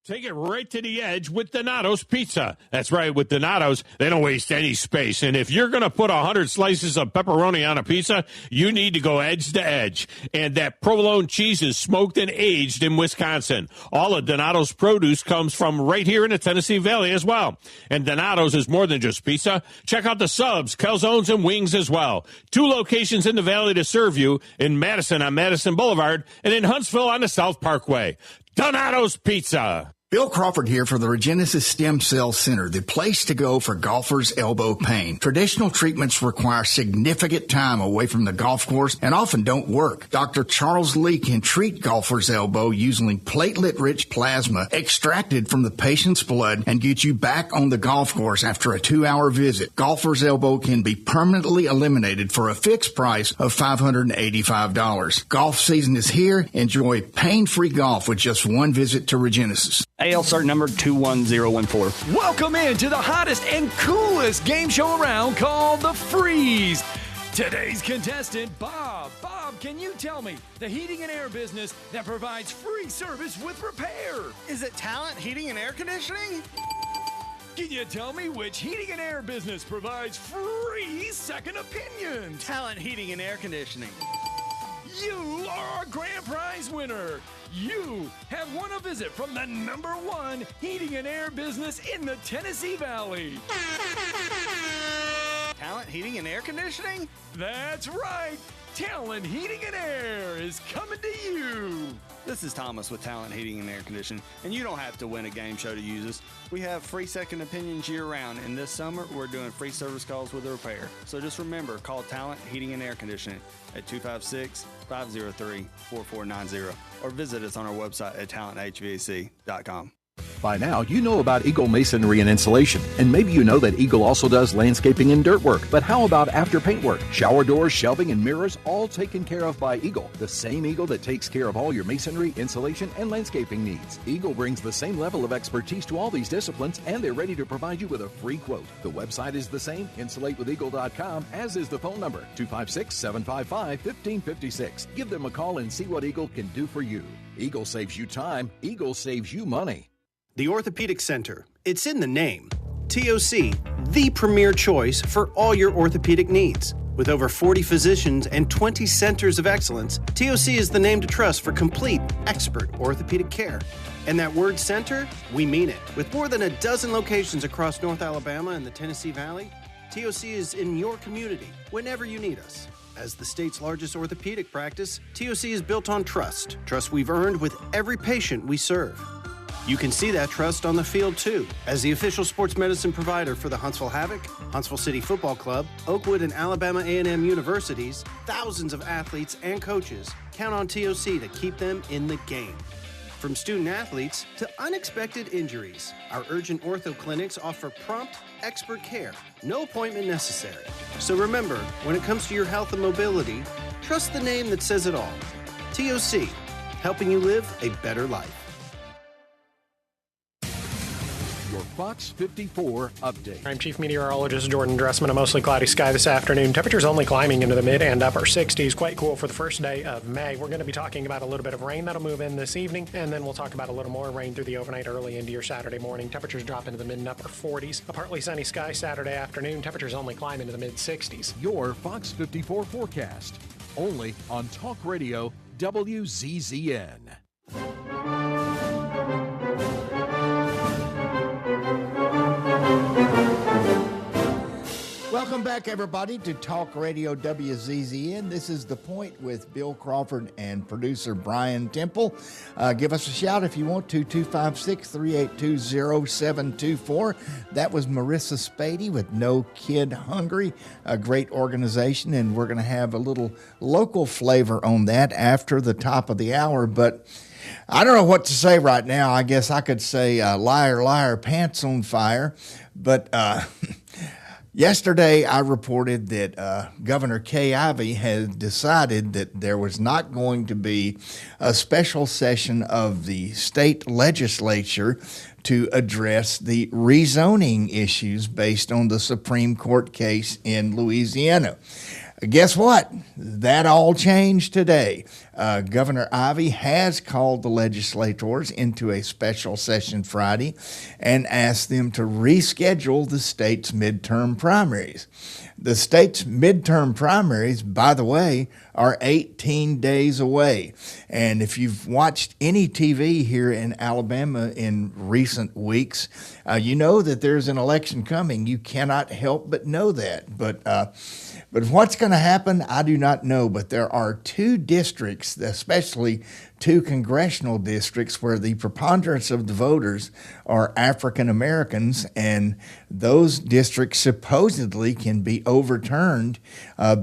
Take it right to the edge with Donato's Pizza. That's right, with Donato's, they don't waste any space. And if you're going to put 100 slices of pepperoni on a pizza, you need to go edge to edge. And that provolone cheese is smoked and aged in Wisconsin. All of Donato's produce comes from right here in the Tennessee Valley as well. And Donato's is more than just pizza. Check out the subs, calzones, and wings as well. 2 locations in the Valley to serve you, in Madison on Madison Boulevard and in Huntsville on the South Parkway. Donato's Pizza. Bill Crawford here for the Regenesis Stem Cell Center, the place to go for golfers' elbow pain. Traditional treatments require significant time away from the golf course and often don't work. Dr. Charles Lee can treat golfers' elbow using platelet-rich plasma extracted from the patient's blood and get you back on the golf course after a 2-hour visit. Golfer's elbow can be permanently eliminated for a fixed price of $585. Golf season is here. Enjoy pain-free golf with just one visit to Regenesis. AL cert number 21014. Welcome into the hottest and coolest game show around called The Freeze. Today's contestant, Bob. Bob, can you tell me the heating and air business that provides free service with repair? Is it Talent Heating and Air Conditioning? Can you tell me which heating and air business provides free second opinions? Talent Heating and Air Conditioning. You are a grand prize winner. You have won a visit from the #1 heating and air business in the Tennessee Valley. Talent Heating and Air Conditioning? That's right. Talent Heating and Air is coming to you. This is Thomas with Talent Heating and Air Conditioning, and you don't have to win a game show to use us. We have free second opinions year-round, and this summer we're doing free service calls with a repair. So just remember, call Talent Heating and Air Conditioning at 256-503-4490 or visit us on our website at talenthvac.com. By now, you know about Eagle Masonry and Insulation, and maybe you know that Eagle also does landscaping and dirt work. But how about after paint work? Shower doors, shelving, and mirrors, all taken care of by Eagle, the same Eagle that takes care of all your masonry, insulation, and landscaping needs. Eagle brings the same level of expertise to all these disciplines, and they're ready to provide you with a free quote. The website is the same, insulatewitheagle.com, as is the phone number, 256-755-1556. Give them a call and see what Eagle can do for you. Eagle saves you time. Eagle saves you money. The Orthopedic Center. It's in the name. TOC, the premier choice for all your orthopedic needs. With over 40 physicians and 20 centers of excellence, TOC is the name to trust for complete, expert orthopedic care. And that word center, we mean it. With more than a dozen locations across North Alabama and the Tennessee Valley, TOC is in your community whenever you need us. As the state's largest orthopedic practice, TOC is built on trust. Trust we've earned with every patient we serve. You can see that trust on the field, too. As the official sports medicine provider for the Huntsville Havoc, Huntsville City Football Club, Oakwood and Alabama A&M universities, thousands of athletes and coaches count on TOC to keep them in the game. From student athletes to unexpected injuries, our urgent ortho clinics offer prompt, expert care. No appointment necessary. So remember, when it comes to your health and mobility, trust the name that says it all. TOC, helping you live a better life. Your Fox 54 update. I'm Chief Meteorologist Jordan Dressman. A mostly cloudy sky this afternoon. Temperatures only climbing into the mid and upper 60s. Quite cool for the first day of May. We're going to be talking about a little bit of rain that'll move in this evening, and then we'll talk about a little more rain through the overnight early into your Saturday morning. Temperatures drop into the mid and upper 40s. A partly sunny sky Saturday afternoon. Temperatures only climb into the mid 60s. Your Fox 54 forecast. Only on Talk Radio WZZN. Welcome back, everybody, to Talk Radio WZZN. This is The Point with Bill Crawford and producer Brian Temple. Give us a shout if you want to, 256-382-0724. That was Marissa Spady with No Kid Hungry, a great organization, and we're going to have a little local flavor on that after the top of the hour. But I don't know what to say right now. I guess I could say liar, liar, pants on fire. But yesterday, I reported that Governor Kay Ivey had decided that there was not going to be a special session of the state legislature to address the rezoning issues based on the Supreme Court case in Louisiana. Guess what? that all changed today. Governor Ivey has called the legislators into a special session Friday and asked them to reschedule the state's midterm primaries. The state's midterm primaries, by the way, are 18 days away. And if you've watched any TV here in Alabama in recent weeks, you know that there's an election coming. You cannot help but know that. But what's going to happen, I do not know. But there are two districts, especially two congressional districts, where the preponderance of the voters are African Americans, and those districts supposedly can be overturned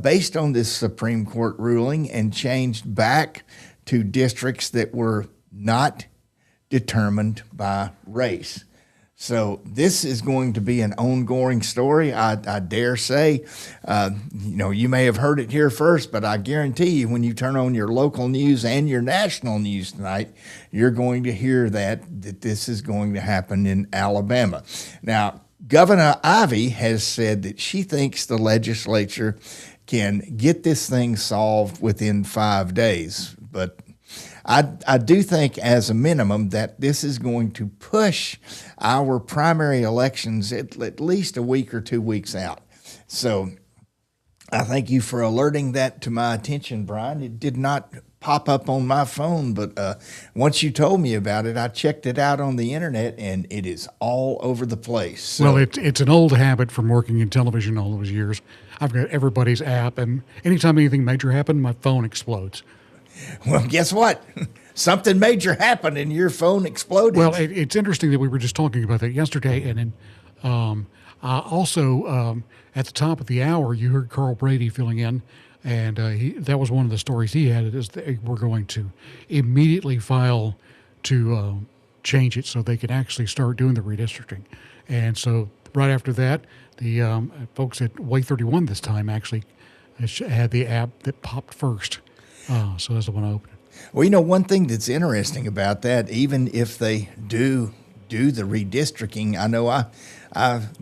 based on this Supreme Court ruling and changed back to districts that were not determined by race. So this is going to be an ongoing story. I dare say, you may have heard it here first, but I guarantee you when you turn on your local news and your national news tonight, you're going to hear that this is going to happen in Alabama. Now, Governor Ivey has said that she thinks the legislature can get this thing solved within 5 days, but I do think as a minimum that this is going to push our primary elections at least a week or 2 weeks out. So I thank you for alerting that to my attention, Brian. It did not pop up on my phone, but once you told me about it, I checked it out on the internet, and it is all over the place. So, well, it's an old habit from working in television all those years. I've got everybody's app, and anytime anything major happens, my phone explodes. Well, guess what? Something major happened and your phone exploded. Well, it's interesting that we were just talking about that yesterday. And then also at the top of the hour, you heard Carl Brady filling in. And that was one of the stories he had, is that we're going to immediately file to change it so they can actually start doing the redistricting. And so right after that, the folks at Way 31 this time actually had the app that popped first. So that's the one I opened. Well, one thing that's interesting about that, even if they do the redistricting, I know I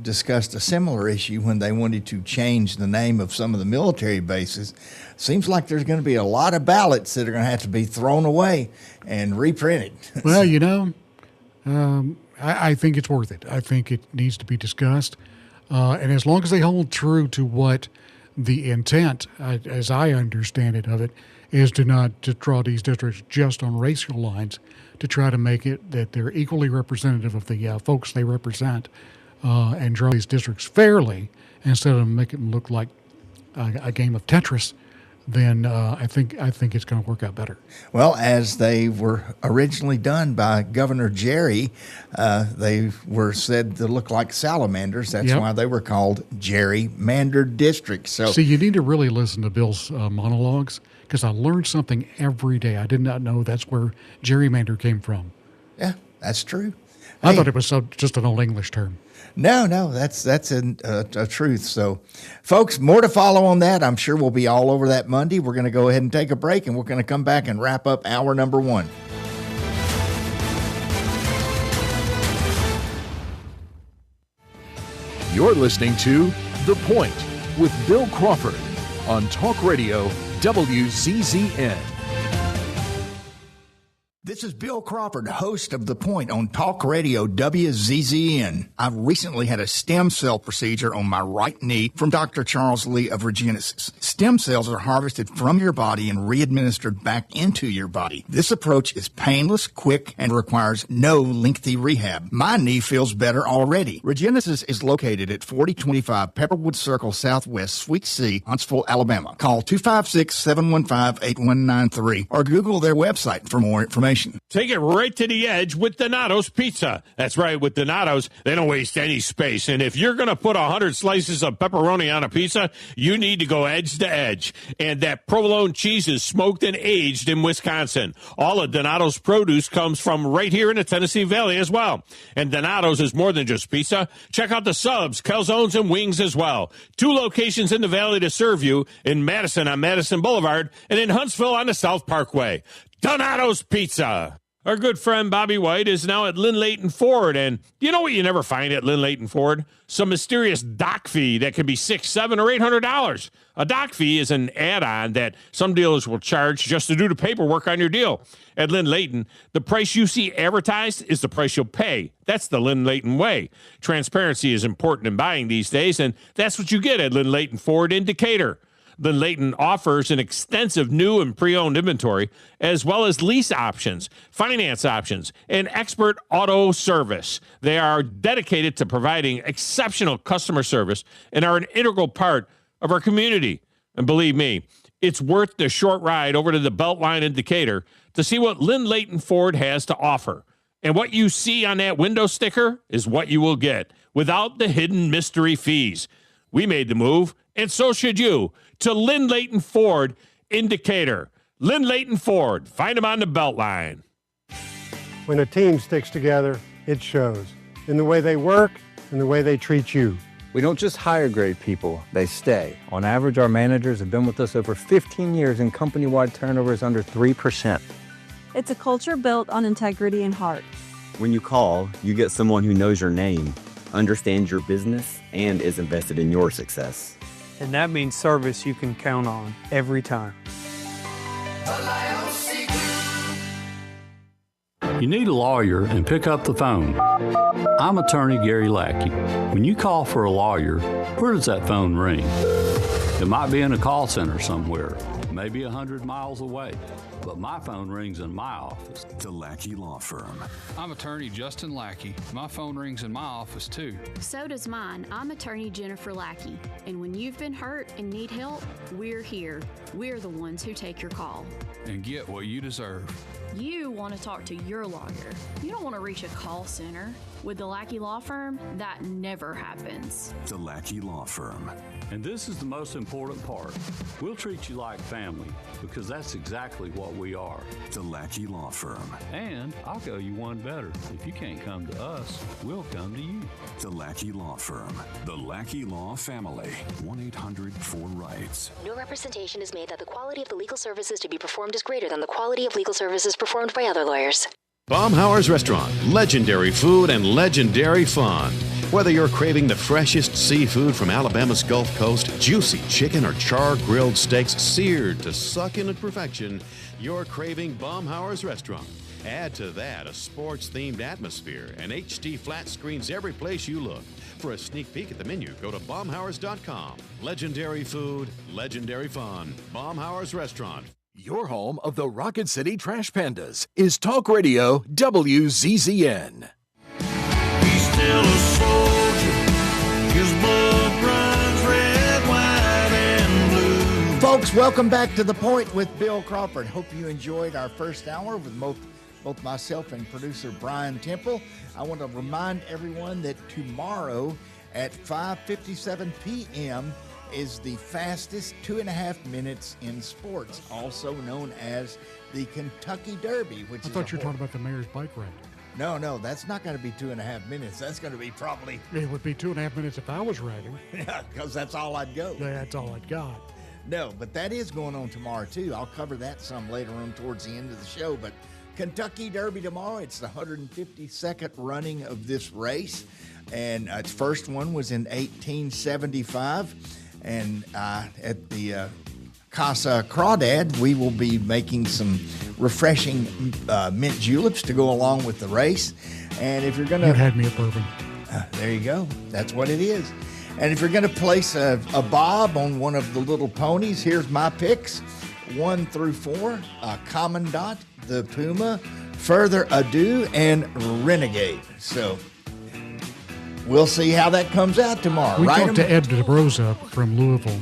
discussed a similar issue when they wanted to change the name of some of the military bases. Seems like there's going to be a lot of ballots that are going to have to be thrown away and reprinted. Well, I think it's worth it. I think it needs to be discussed. And as long as they hold true to what the intent, as I understand it, of it, is to draw these districts just on racial lines, to try to make it that they're equally representative of the folks they represent, and draw these districts fairly instead of making them look like a game of Tetris. Then I think it's going to work out better. Well, as they were originally done by Governor Jerry, they were said to look like salamanders. That's why they were called gerrymandered districts. So, see, you need to really listen to Bill's monologues, because I learned something every day. I did not know that's where gerrymander came from. Yeah, that's true. I thought it was just an old English term. No, that's a truth. So, folks, more to follow on that. I'm sure we'll be all over that Monday. We're going to go ahead and take a break, and we're going to come back and wrap up hour number 1. You're listening to The Point with Bill Crawford on Talk Radio WZZN. This is Bill Crawford, host of The Point on Talk Radio WZZN. I've recently had a stem cell procedure on my right knee from Dr. Charles Lee of Regenesis. Stem cells are harvested from your body and re-administered back into your body. This approach is painless, quick, and requires no lengthy rehab. My knee feels better already. Regenesis is located at 4025 Pepperwood Circle Southwest, Suite C, Huntsville, Alabama. Call 256-715-8193 or Google their website for more information. Take it right to the edge with Donato's Pizza. That's right, with Donato's, they don't waste any space. And if you're going to put 100 slices of pepperoni on a pizza, you need to go edge to edge. And that provolone cheese is smoked and aged in Wisconsin. All of Donato's produce comes from right here in the Tennessee Valley as well. And Donato's is more than just pizza. Check out the subs, calzones, and wings as well. 2 locations in the Valley to serve you, in Madison on Madison Boulevard and in Huntsville on the South Parkway. Donato's Pizza. Our good friend Bobby White is now at Lynn Layton Ford, and you know what you never find at Lynn Layton Ford? Some mysterious dock fee that can be $600, $700, or $800. A dock fee is an add-on that some dealers will charge just to do the paperwork on your deal. At Lynn Layton, the price you see advertised is the price you'll pay. That's the Lynn Layton way. Transparency is important in buying these days, and that's what you get at Lynn Layton Ford in Decatur. Lynn Layton offers an extensive new and pre-owned inventory, as well as lease options, finance options, and expert auto service. They are dedicated to providing exceptional customer service and are an integral part of our community. And believe me, it's worth the short ride over to the Beltline in Decatur to see what Lynn Layton Ford has to offer. And what you see on that window sticker is what you will get without the hidden mystery fees. We made the move, and so should you, to Lynn Layton Ford in Decatur. Lynn Layton Ford. Find them on the Beltline. When a team sticks together, it shows in the way they work and the way they treat you. We don't just hire great people, they stay. On average, our managers have been with us over 15 years and company-wide turnover is under 3%. It's a culture built on integrity and heart. When you call, you get someone who knows your name, understands your business, and is invested in your success. And that means service you can count on every time. You need a lawyer and pick up the phone. I'm attorney Gary Lackey. When you call for a lawyer, where does that phone ring? It might be in a call center somewhere, maybe 100 miles away, but my phone rings in my office. The Lackey Law Firm. I'm attorney Justin Lackey. My phone rings in my office too. So does mine. I'm attorney Jennifer Lackey. And when you've been hurt and need help, we're here. We're the ones who take your call. And get what you deserve. You want to talk to your lawyer. You don't want to reach a call center. With the Lackey Law Firm, that never happens. The Lackey Law Firm. And this is the most important part. We'll treat you like family because that's exactly what we are. The Lackey Law Firm. And I'll go you one better. If you can't come to us, we'll come to you. The Lackey Law Firm. The Lackey Law Family. 1-800-4RIGHTS. No representation is made that the quality of the legal services to be performed is greater than the quality of legal services performed by other lawyers. Baumhauer's Restaurant. Legendary food and legendary fun. Whether you're craving the freshest seafood from Alabama's Gulf Coast, juicy chicken or char-grilled steaks seared to succulent perfection, you're craving Baumhauer's Restaurant. Add to that a sports-themed atmosphere and HD flat screens every place you look. For a sneak peek at the menu, go to baumhauers.com. Legendary food, legendary fun. Baumhauer's Restaurant. Your home of the Rocket City Trash Pandas is Talk Radio WZZN. He's still a soldier. His blood runs red, white, and blue. Folks, welcome back to The Point with Bill Crawford. Hope you enjoyed our first hour with both myself and producer Brian Temple. I want to remind everyone that tomorrow at 5:57 p.m. is the fastest 2.5 minutes in sports, also known as the Kentucky Derby, which I thought you were talking about the mayor's bike ride. No, that's not going to be 2.5 minutes. That's going to be probably... It would be 2.5 minutes if I was riding. Yeah, because that's all I'd go. Yeah, that's all I'd got. No, but that is going on tomorrow, too. I'll cover that some later on towards the end of the show. But Kentucky Derby tomorrow, it's the 152nd running of this race. And its first one was in 1875. And at the Casa Crawdad, we will be making some refreshing mint juleps to go along with the race. And if you're going to... You had me at bourbon. There you go. That's what it is. And if you're going to place a bob on one of the little ponies, here's my picks. 1 through 4, Commandant, the Puma, Further Ado, and Renegade. So... we'll see how that comes out tomorrow. We talked to Ed DeBroza from Louisville,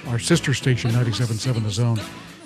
our sister station, 97.7 The Zone.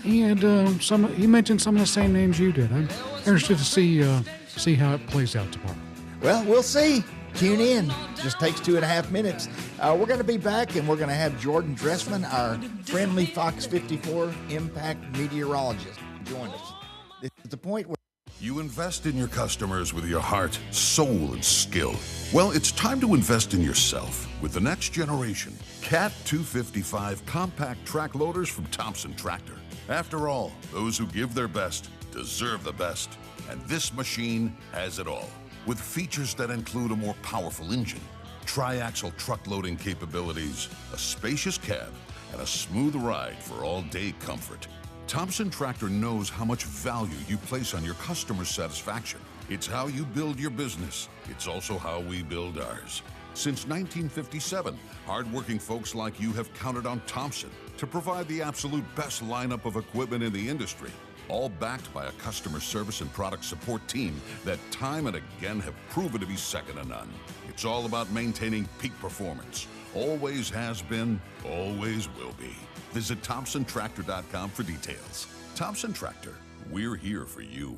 And he mentioned some of the same names you did. I'm interested to see how it plays out tomorrow. Well, we'll see. Tune in. Just takes 2.5 minutes. We're going to be back, and we're going to have Jordan Dressman, our friendly Fox 54 Impact meteorologist, join us. This is The Point where you invest in your customers with your heart, soul, and skill. Well, it's time to invest in yourself with the next generation Cat 255 compact track loaders from Thompson Tractor. After all, those who give their best deserve the best, and this machine has it all. With features that include a more powerful engine, tri-axle truck loading capabilities, a spacious cab, and a smooth ride for all-day comfort. Thompson Tractor knows how much value you place on your customer satisfaction. It's how you build your business. It's also how we build ours. Since 1957, hardworking folks like you have counted on Thompson to provide the absolute best lineup of equipment in the industry, all backed by a customer service and product support team that time and again have proven to be second to none. It's all about maintaining peak performance. Always has been, always will be. Visit ThompsonTractor.com for details. Thompson Tractor, we're here for you.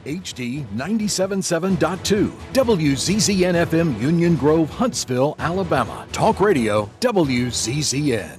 HD 97.7.2 WZZN FM Union Grove, Huntsville, Alabama. Talk Radio WZZN.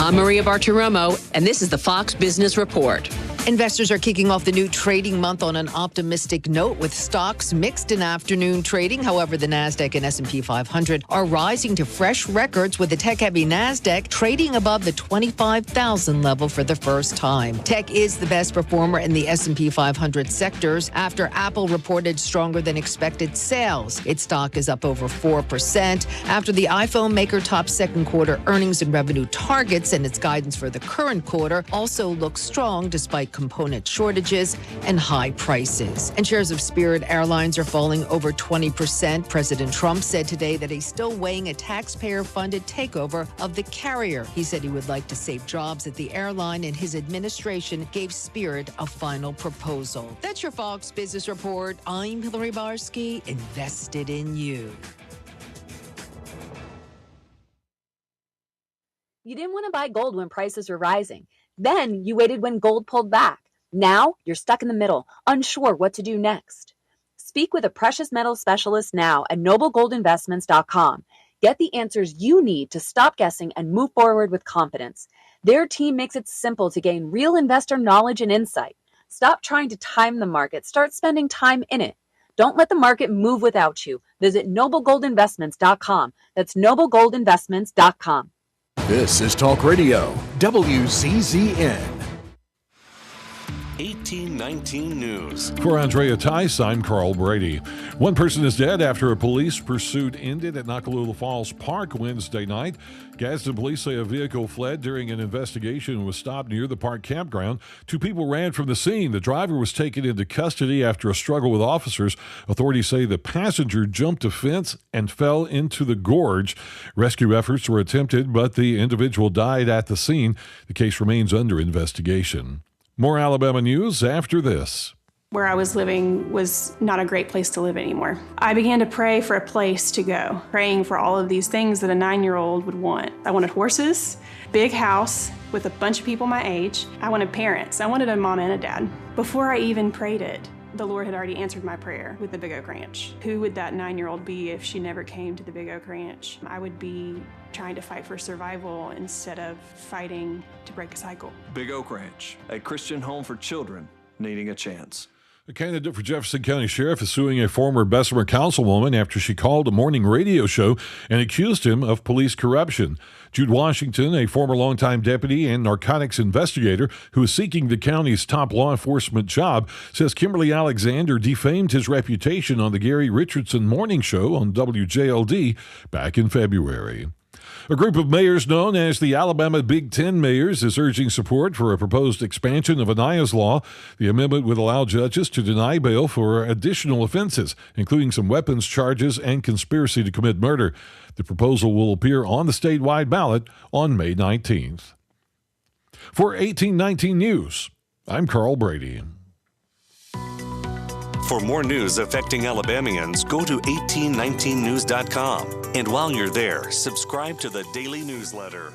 I'm Maria Bartiromo, and this is the Fox Business Report. Investors are kicking off the new trading month on an optimistic note with stocks mixed in afternoon trading. However, the Nasdaq and S&P 500 are rising to fresh records with the tech-heavy Nasdaq trading above the 25,000 level for the first time. Tech is the best performer in the S&P 500 sectors after Apple reported stronger than expected sales. Its stock is up over 4% after the iPhone maker topped second quarter earnings and revenue targets, and its guidance for the current quarter also looks strong despite component shortages and high prices. And shares of Spirit Airlines are falling over 20%. President Trump said today that he's still weighing a taxpayer-funded takeover of the carrier. He said he would like to save jobs at the airline, and his administration gave Spirit a final proposal. That's your Fox Business Report. I'm Hillary Barsky, invested in you. You didn't want to buy gold when prices were rising. Then you waited when gold pulled back. Now you're stuck in the middle, unsure what to do next. Speak with a precious metals specialist now at noblegoldinvestments.com. Get the answers you need to stop guessing and move forward with confidence. Their team makes it simple to gain real investor knowledge and insight. Stop trying to time the market. Start spending time in it. Don't let the market move without you. Visit noblegoldinvestments.com. That's noblegoldinvestments.com. This is Talk Radio WZZN. 1819 News. For Andrea Tice, I'm Carl Brady. One person is dead after a police pursuit ended at Nakalula Falls Park Wednesday night. Gadsden police say a vehicle fled during an investigation and was stopped near the park campground. Two people ran from the scene. The driver was taken into custody after a struggle with officers. Authorities say the passenger jumped a fence and fell into the gorge. Rescue efforts were attempted, but the individual died at the scene. The case remains under investigation. More Alabama news after this. Where I was living was not a great place to live anymore. I began to pray for a place to go, praying for all of these things that a 9-year-old would want. I wanted horses, big house with a bunch of people my age. I wanted parents. I wanted a mom and a dad. Before I even prayed it, the Lord had already answered my prayer with the Big Oak Ranch. Who would that 9-year-old be if she never came to the Big Oak Ranch? I would be trying to fight for survival instead of fighting to break a cycle. Big Oak Ranch, a Christian home for children needing a chance. A candidate for Jefferson County Sheriff is suing a former Bessemer councilwoman after she called a morning radio show and accused him of police corruption. Jude Washington, a former longtime deputy and narcotics investigator who is seeking the county's top law enforcement job, says Kimberly Alexander defamed his reputation on the Gary Richardson morning show on WJLD back in February. A group of mayors known as the Alabama Big Ten Mayors is urging support for a proposed expansion of Aniah's Law. The amendment would allow judges to deny bail for additional offenses, including some weapons charges and conspiracy to commit murder. The proposal will appear on the statewide ballot on May 19th. For 1819 News, I'm Carl Brady. For more news affecting Alabamians, go to 1819news.com. And while you're there, subscribe to the daily newsletter.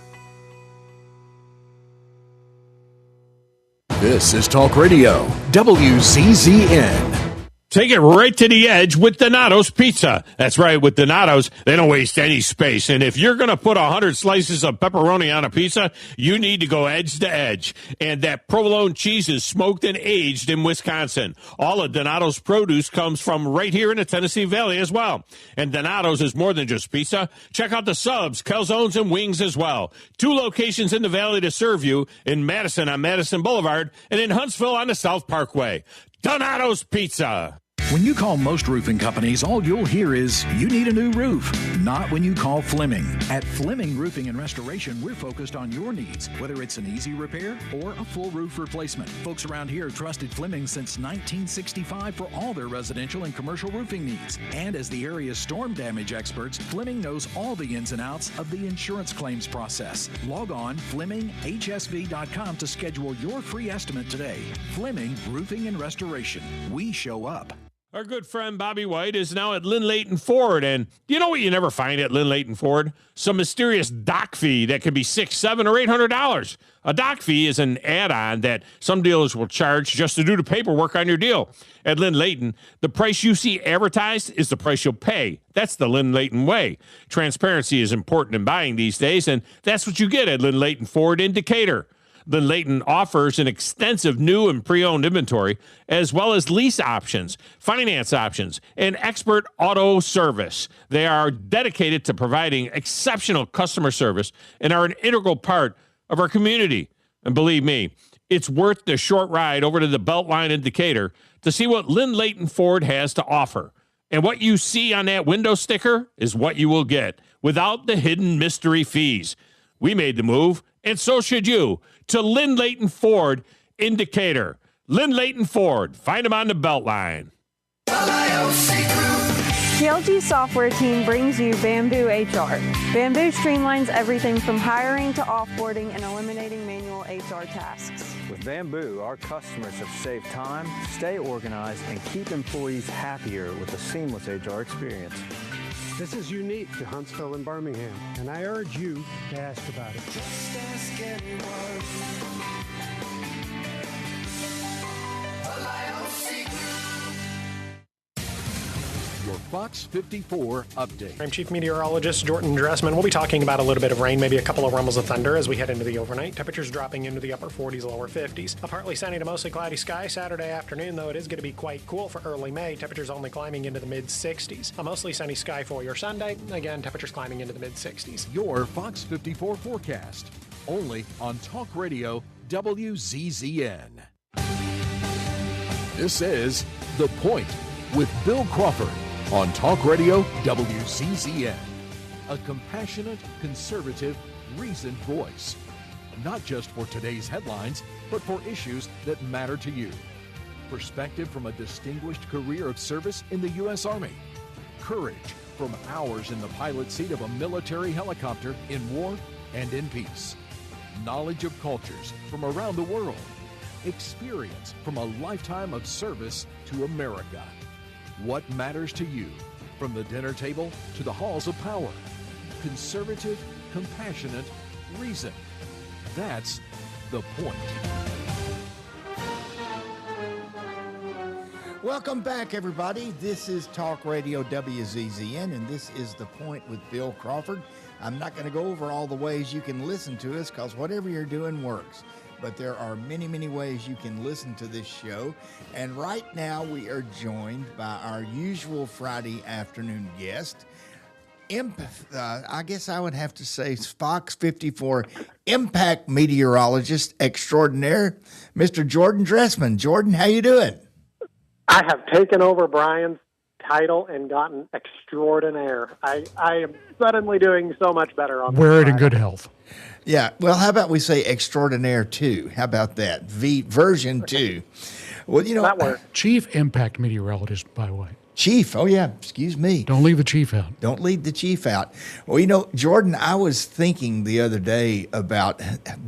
This is Talk Radio WZZN. Take it right to the edge with Donato's Pizza. That's right, with Donato's, they don't waste any space. And if you're going to put 100 slices of pepperoni on a pizza, you need to go edge to edge. And that provolone cheese is smoked and aged in Wisconsin. All of Donato's produce comes from right here in the Tennessee Valley as well. And Donato's is more than just pizza. Check out the subs, calzones, and wings as well. 2 locations in the Valley to serve you, in Madison on Madison Boulevard and in Huntsville on the South Parkway. Donato's Pizza. When you call most roofing companies, all you'll hear is, you need a new roof. Not when you call Fleming. At Fleming Roofing and Restoration, we're focused on your needs, whether it's an easy repair or a full roof replacement. Folks around here trusted Fleming since 1965 for all their residential and commercial roofing needs. And as the area's storm damage experts, Fleming knows all the ins and outs of the insurance claims process. Log on FlemingHSV.com to schedule your free estimate today. Fleming Roofing and Restoration. We show up. Our good friend Bobby White is now at Lynn Leighton Ford, and you know what you never find at Lynn Leighton Ford? Some mysterious dock fee that could be $600, $700, or $800. A dock fee is an add-on that some dealers will charge just to do the paperwork on your deal. At Lynn Leighton, the price you see advertised is the price you'll pay. That's the Lynn Leighton way. Transparency is important in buying these days, and that's what you get at Lynn Leighton Ford in Decatur. Lynn Leighton offers an extensive new and pre-owned inventory, as well as lease options, finance options, and expert auto service. They are dedicated to providing exceptional customer service and are an integral part of our community. And believe me, it's worth the short ride over to the Beltline in Decatur to see what Lynn Leighton Ford has to offer. And what you see on that window sticker is what you will get without the hidden mystery fees. We made the move, and so should you, to Lynn Leighton Ford in Decatur. Lynn Leighton Ford. Find them on the Beltline. TLG software team brings you Bamboo HR. Bamboo streamlines everything from hiring to offboarding and eliminating manual HR tasks. With Bamboo, our customers have saved time, stay organized, and keep employees happier with a seamless HR experience. This is unique to Huntsville and Birmingham, and I urge you to ask about it. Just ask anyone. Your Fox 54 update. I'm Chief Meteorologist Jordan Dressman. We'll be talking about a little bit of rain, maybe a couple of rumbles of thunder as we head into the overnight. Temperatures dropping into the upper 40s, lower 50s. A partly sunny to mostly cloudy sky Saturday afternoon, though it is going to be quite cool for early May. Temperatures only climbing into the mid-60s. A mostly sunny sky for your Sunday. Again, temperatures climbing into the mid-60s. Your Fox 54 forecast. Only on Talk Radio WZZN. This is The Point with Bill Crawford on Talk Radio WZZN. A compassionate, conservative, reasoned voice. Not just for today's headlines, but for issues that matter to you. Perspective from a distinguished career of service in the U.S. Army. Courage from hours in the pilot seat of a military helicopter in war and in peace. Knowledge of cultures from around the world. Experience from a lifetime of service to America. What matters to you, from the dinner table to the halls of power. Conservative, compassionate, reason. That's The Point. Welcome back, everybody. This is Talk Radio WZZN, and this is The Point with Bill Crawford. I'm not going to go over all the ways you can listen to us, because whatever you're doing works. But there are many, many ways you can listen to this show. And right now we are joined by our usual Friday afternoon guest, I guess I would have to say Fox 54 impact meteorologist extraordinaire, Mr. Jordan Dressman. Jordan, how you doing? I have taken over Brian's title and gotten extraordinaire. I am suddenly doing so much better on Wear it in good health. Yeah. Well, how about we say extraordinaire 2? How about that? Version 2. Well, you know, that works. Chief impact meteorologist, by the way. Chief. Oh, yeah. Excuse me. Don't leave the chief out. Don't leave the chief out. Well, you know, Jordan, I was thinking the other day about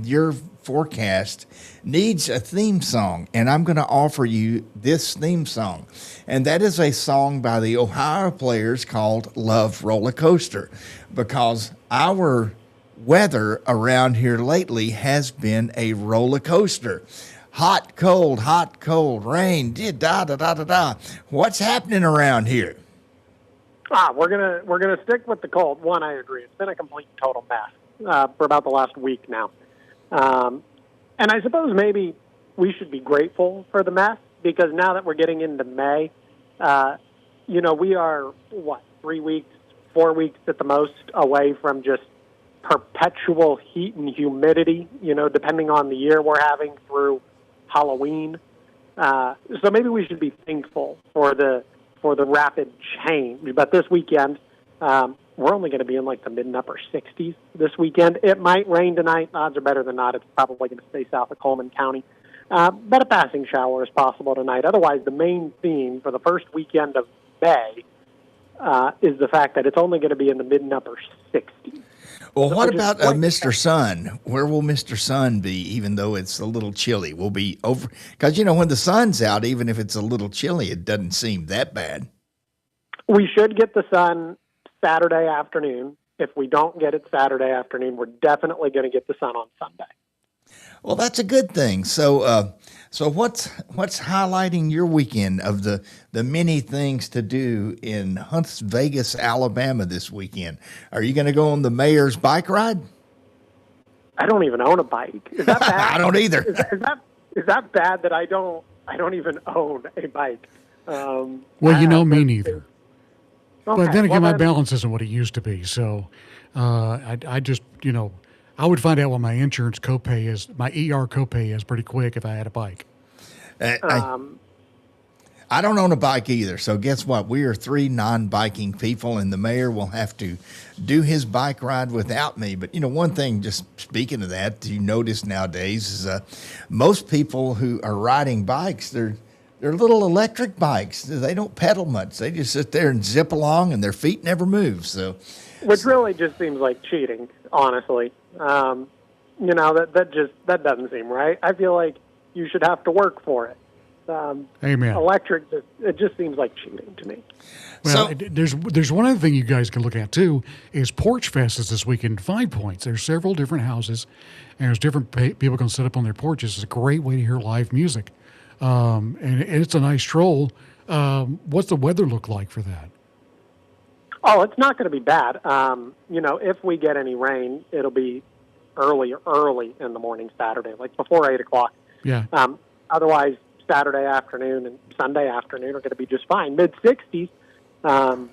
your forecast needs a theme song, and I'm going to offer you this theme song. And that is a song by the Ohio Players called Love Roller Coaster, because our weather around here lately has been a roller coaster. hot, cold, rain, da. What's happening around here? We're gonna stick with the cold. One, I agree. It's been a complete total mess for about the last week now. And I suppose maybe we should be grateful for the mess, because now that we're getting into May, we are, 3 weeks, 4 weeks at the most away from just perpetual heat and humidity, depending on the year we're having through Halloween. So maybe we should be thankful for the rapid change. But this weekend, we're only going to be in like the mid and upper 60s this weekend. It might rain tonight. Odds are better than not. It's probably going to stay south of Coleman County. But a passing shower is possible tonight. Otherwise, the main theme for the first weekend of May is the fact that it's only going to be in the mid and upper 60s. Well, what about Mr. Sun? Where will Mr. Sun be, even though it's a little chilly? We'll be over, because, when the sun's out, even if it's a little chilly, it doesn't seem that bad. We should get the sun Saturday afternoon. If we don't get it Saturday afternoon, we're definitely going to get the sun on Sunday. Well, that's a good thing. So what's highlighting your weekend of the many things to do in Hunts Vegas, Alabama this weekend? Are you going to go on the mayor's bike ride? I don't even own a bike. Is that bad? I don't either. Is that bad that I don't even own a bike? Well, me neither. Okay, but then again, my balance isn't what it used to be. So I just, I would find out what my insurance copay is, my ER copay is pretty quick if I had a bike. I don't own a bike either. So guess what? We are 3 non-biking people, and the mayor will have to do his bike ride without me. But, one thing, just speaking of that, you notice nowadays is most people who are riding bikes, they're little electric bikes. They don't pedal much. They just sit there and zip along, and their feet never move. Which really just seems like cheating, honestly. That doesn't seem right. I feel like you should have to work for it. Amen. Electric, it just seems like cheating to me. Well, there's one other thing you guys can look at too, is Porch Fest is this weekend in 5 Points. There's several different houses, and there's different people can set up on their porches. It's a great way to hear live music, and it's a nice stroll. What's the weather look like for that? Oh, it's not going to be bad. If we get any rain, it'll be early in the morning Saturday, like before 8 o'clock. Yeah. Otherwise, Saturday afternoon and Sunday afternoon are going to be just fine. Mid-60s, but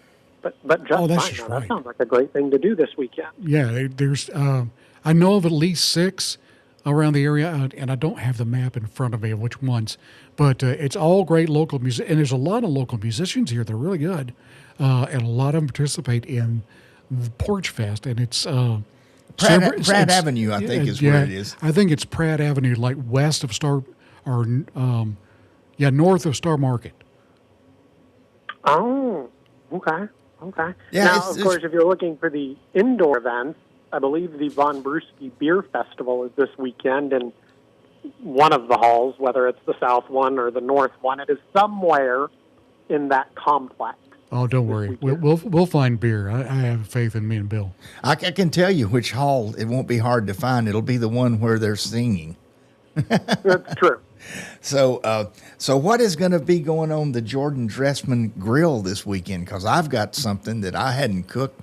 just fine. Right. That sounds like a great thing to do this weekend. Yeah, there's I know of at least 6 around the area, and I don't have the map in front of me of which ones, but it's all great local music, and there's a lot of local musicians here. They're really good, and a lot of them participate in the Porch Fest, and it's Pratt Avenue, I think, is where it is. I think it's Pratt Avenue, like west of Star, or north of Star Market. Oh, okay. Yeah, now, of course, if you're looking for the indoor events, I believe the Von Brewski Beer Festival is this weekend in one of the halls, whether it's the south one or the north one. It is somewhere in that complex. Oh, don't worry. We'll find beer. I have faith in me and Bill. I can tell you which hall. It won't be hard to find. It'll be the one where they're singing. That's true. So what is going to be going on the Jordan Dressman Grill this weekend? Because I've got something that I hadn't cooked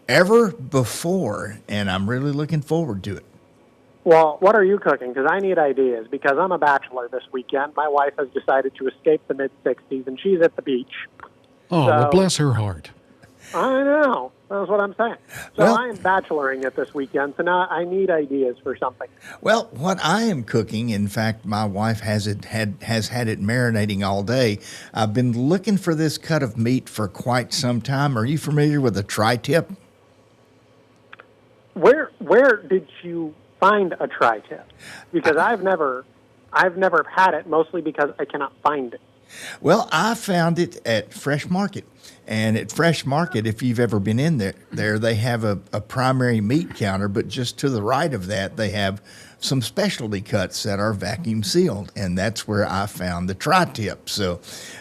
ever before, and I'm really looking forward to it. Well, what are you cooking? Because I need ideas, because I'm a bachelor this weekend. My wife has decided to escape the mid-60s, and she's at the beach. Oh, well, bless her heart. I know. That's what I'm saying. So I am bacheloring it this weekend, so now I need ideas for something. Well, what I am cooking, in fact, my wife has had it marinating all day. I've been looking for this cut of meat for quite some time. Are you familiar with a tri-tip? Where did you find a tri-tip? Because I've never had it, mostly because I cannot find it. Well, I found it at Fresh Market. And at Fresh Market, if you've ever been in there they have a primary meat counter, but just to the right of that, they have some specialty cuts that are vacuum sealed. And that's where I found the tri-tip. So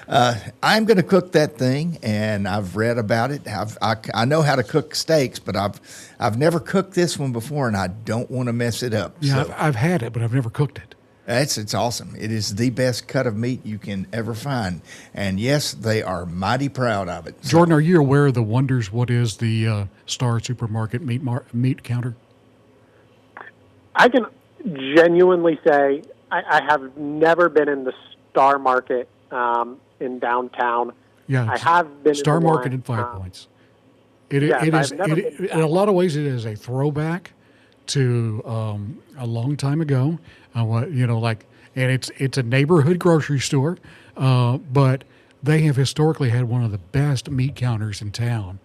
I'm going to cook that thing, and I've read about it. I know how to cook steaks, but I've never cooked this one before, and I don't want to mess it up. Yeah, so. I've had it, but I've never cooked it. It's awesome. It is the best cut of meat you can ever find. And yes, they are mighty proud of it. Jordan, are you aware of the wonders? What is the Star Supermarket meat counter? I can genuinely say I have never been in the Star Market in downtown. Yeah, I have been Star in the Market one, in Five Points. It yes, is. I've never been In a lot of ways, it is a throwback to a long time ago. And it's a neighborhood grocery store, but they have historically had one of the best meat counters in town.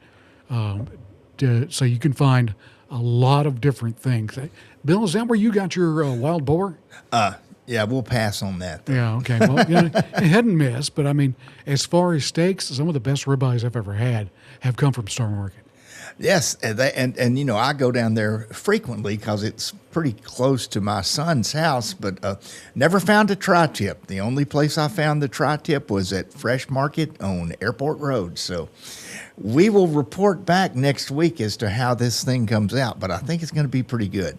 So you can find a lot of different things. Bill, is that where you got your wild boar? Yeah, we'll pass on that. Yeah, okay. Well, hit and miss, but I mean, as far as steaks, some of the best ribeyes I've ever had have come from Star Market. Yes, and I go down there frequently because it's pretty close to my son's house, but never found a tri-tip. The only place I found the tri-tip was at Fresh Market on Airport Road. So we will report back next week as to how this thing comes out, but I think it's going to be pretty good.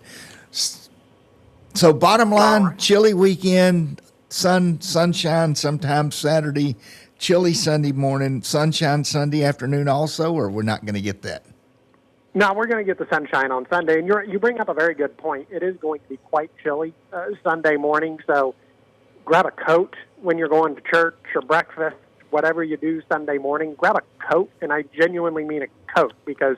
So bottom line, chilly weekend, sunshine sometimes Saturday, chilly Sunday morning, sunshine Sunday afternoon also, or we're not going to get that? No, we're going to get the sunshine on Sunday, and you bring up a very good point. It is going to be quite chilly Sunday morning, so grab a coat when you're going to church or breakfast, whatever you do Sunday morning. Grab a coat, and I genuinely mean a coat, because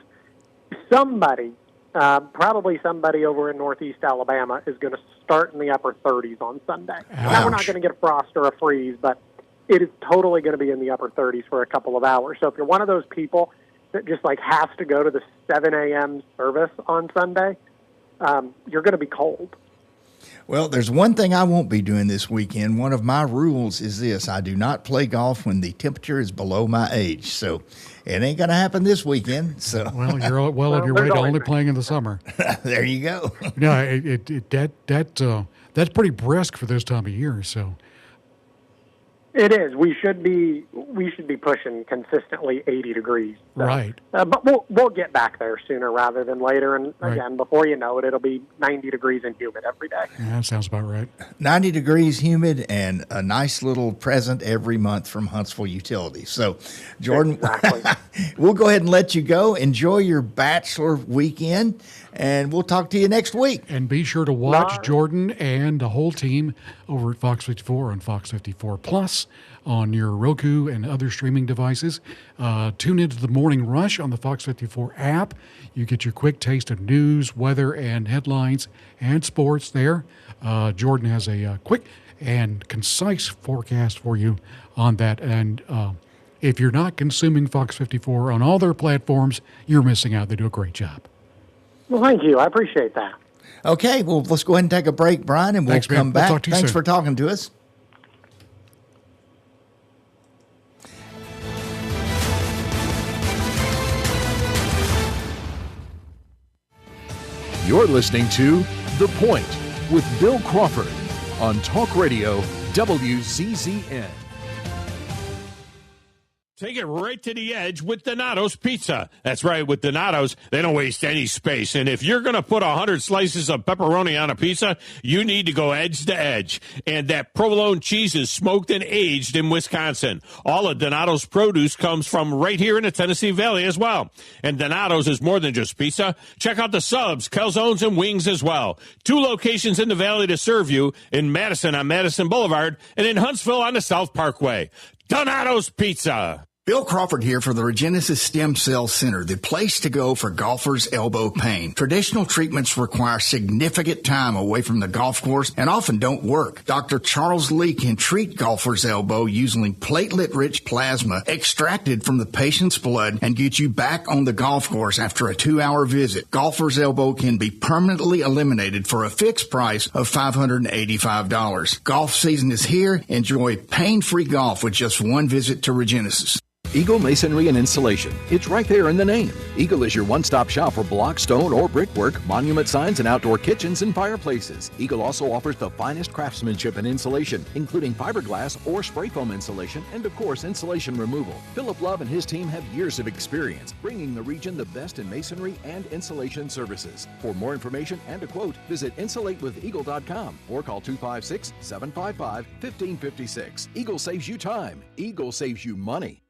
somebody, probably somebody over in northeast Alabama, is going to start in the upper 30s on Sunday. Now, we're not going to get a frost or a freeze, but it is totally going to be in the upper 30s for a couple of hours. So if you're one of those people that just has to go to the 7 a.m. service on Sunday, you're going to be cold. Well, there's one thing I won't be doing this weekend. One of my rules is this: I do not play golf when the temperature is below my age. So it ain't going to happen this weekend. So you're on your way to only playing in the summer. There you go. That's pretty brisk for this time of year. So it is. We should be pushing consistently 80 degrees. So, right. But we'll get back there sooner rather than later. And again, before you know it, it'll be 90 degrees and humid every day. Yeah, that sounds about right. 90 degrees humid and a nice little present every month from Huntsville Utilities. So, Jordan, exactly. We'll go ahead and let you go. Enjoy your bachelor weekend, and we'll talk to you next week. And be sure to watch Jordan and the whole team over at Fox 54 and Fox 54 Plus on your Roku and other streaming devices. Tune into the Morning Rush on the Fox 54 app. You get your quick taste of news, weather, and headlines and sports there. Jordan has a quick and concise forecast for you on that. And if you're not consuming Fox 54 on all their platforms, you're missing out. They do a great job. Well, thank you. I appreciate that. Okay, well, let's go ahead and take a break, Brian, and we'll come back. Talk to you Thanks soon. for talking to us. You're listening to The Point with Bill Crawford on Talk Radio WCCN. Take it right to the edge with Donato's Pizza. That's right, with Donato's, they don't waste any space. And if you're going to put 100 slices of pepperoni on a pizza, you need to go edge to edge. And that provolone cheese is smoked and aged in Wisconsin. All of Donato's produce comes from right here in the Tennessee Valley as well. And Donato's is more than just pizza. Check out the subs, calzones, and wings as well. 2 locations in the Valley to serve you, in Madison on Madison Boulevard and in Huntsville on the South Parkway. Donato's Pizza. Bill Crawford here for the Regenesis Stem Cell Center, the place to go for golfers' elbow pain. Traditional treatments require significant time away from the golf course and often don't work. Dr. Charles Lee can treat golfers' elbow using platelet-rich plasma extracted from the patient's blood and get you back on the golf course after a 2-hour visit. Golfer's elbow can be permanently eliminated for a fixed price of $585. Golf season is here. Enjoy pain-free golf with just one visit to Regenesis. Eagle Masonry and Installation. It's right there in the name. Eagle is your one-stop shop for block, stone, or brickwork, monument signs, and outdoor kitchens and fireplaces. Eagle also offers the finest craftsmanship and insulation, including fiberglass or spray foam insulation, and of course, insulation removal. Philip Love and his team have years of experience, bringing the region the best in masonry and insulation services. For more information and a quote, visit insulatewitheagle.com or call 256-755-1556. Eagle saves you time. Eagle saves you money.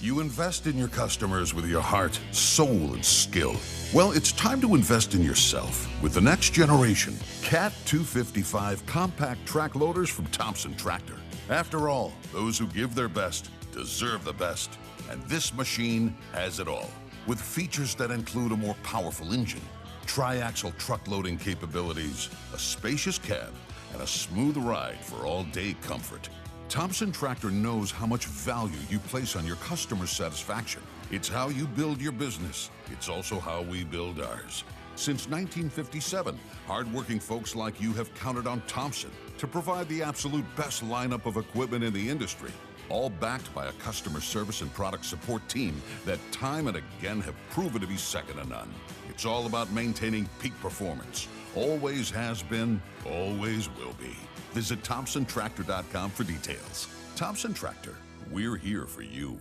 You invest in your customers with your heart, soul, and skill. Well, it's time to invest in yourself with the next generation Cat 255 compact track loaders from Thompson Tractor. After all, those who give their best deserve the best. And this machine has it all, with features that include a more powerful engine, tri-axle truck loading capabilities, a spacious cab, and a smooth ride for all-day comfort. Thompson Tractor knows how much value you place on your customer satisfaction. It's how you build your business. It's also how we build ours. Since 1957, hardworking folks like you have counted on Thompson to provide the absolute best lineup of equipment in the industry, all backed by a customer service and product support team that time and again have proven to be second to none. It's all about maintaining peak performance. Always has been, always will be. Visit ThompsonTractor.com for details. Thompson Tractor, we're here for you.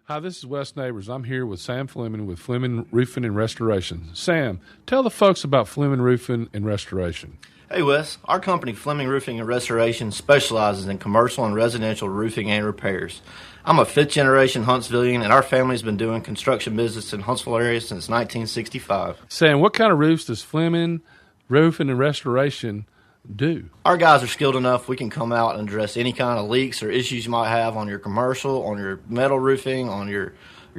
Hi, this is Wes Neighbors. I'm here with Sam Fleming with Fleming Roofing and Restoration. Sam, tell the folks about Fleming Roofing and Restoration. Hey, Wes. Our company, Fleming Roofing and Restoration, specializes in commercial and residential roofing and repairs. I'm a fifth-generation Huntsvillian, and our family's been doing construction business in Huntsville area since 1965. Sam, what kind of roofs does Fleming Roofing and Restoration do? Our guys are skilled enough. We can come out and address any kind of leaks or issues you might have on your commercial, on your metal roofing, on your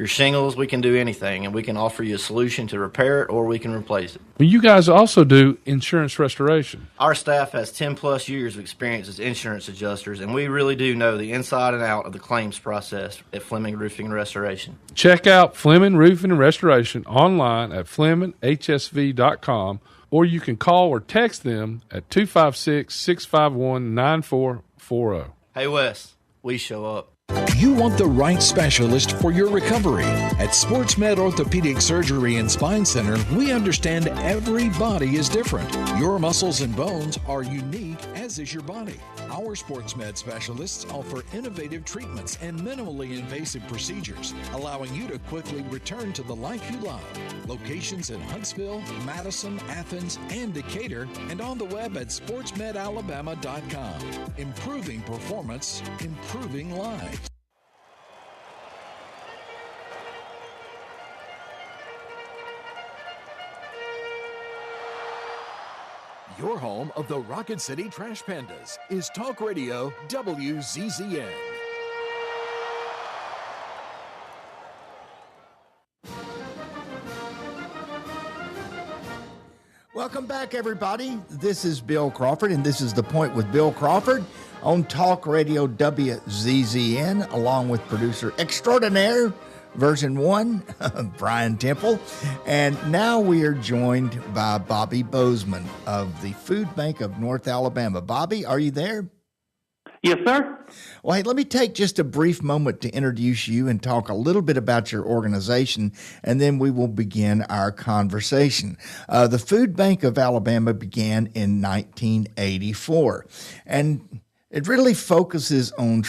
shingles. We can do anything, and we can offer you a solution to repair it, or we can replace it. You guys also do insurance restoration. Our staff has 10-plus years of experience as insurance adjusters, and we really do know the inside and out of the claims process at Fleming Roofing and Restoration. Check out Fleming Roofing and Restoration online at FlemingHSV.com, or you can call or text them at 256-651-9440. Hey, Wes, we show up. You want the right specialist for your recovery. At SportsMed Orthopedic Surgery and Spine Center, we understand every body is different. Your muscles and bones are unique, as is your body. Our SportsMed specialists offer innovative treatments and minimally invasive procedures, allowing you to quickly return to the life you love. Locations in Huntsville, Madison, Athens, and Decatur, and on the web at sportsmedalabama.com. Improving performance, improving lives. Your home of the Rocket City Trash Pandas is Talk Radio WZZN. Welcome back, everybody. This is Bill Crawford, and this is The Point with Bill Crawford on Talk Radio WZZN, along with producer extraordinaire, version 1, Brian Temple. And now we are joined by Bobby Bozeman of the Food Bank of North Alabama. Bobby, are you there? Yes, sir. Well, hey, let me take just a brief moment to introduce you and talk a little bit about your organization, and then we will begin our conversation. The Food Bank of Alabama began in 1984, and it really focuses on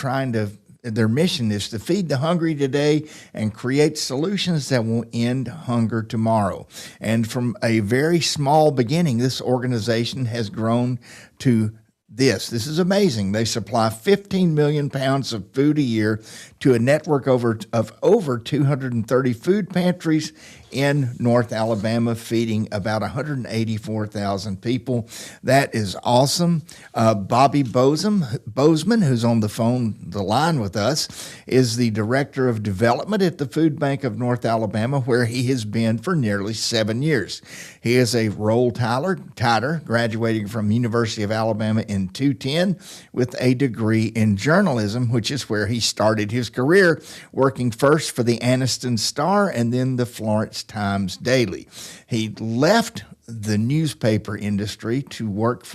their mission is to feed the hungry today and create solutions that will end hunger tomorrow. And from a very small beginning, this organization has grown to this. This is amazing. They supply 15 million pounds of food a year to a network of over 230 food pantries in North Alabama, feeding about 184,000 people. That is awesome. Bobby Bozeman, who's on the line with us, is the Director of Development at the Food Bank of North Alabama, where he has been for nearly 7 years. He is a Roll Tider, graduating from University of Alabama in 2010 with a degree in journalism, which is where he started his career, working first for the Anniston Star and then the Florence Times Daily. He left the newspaper industry to work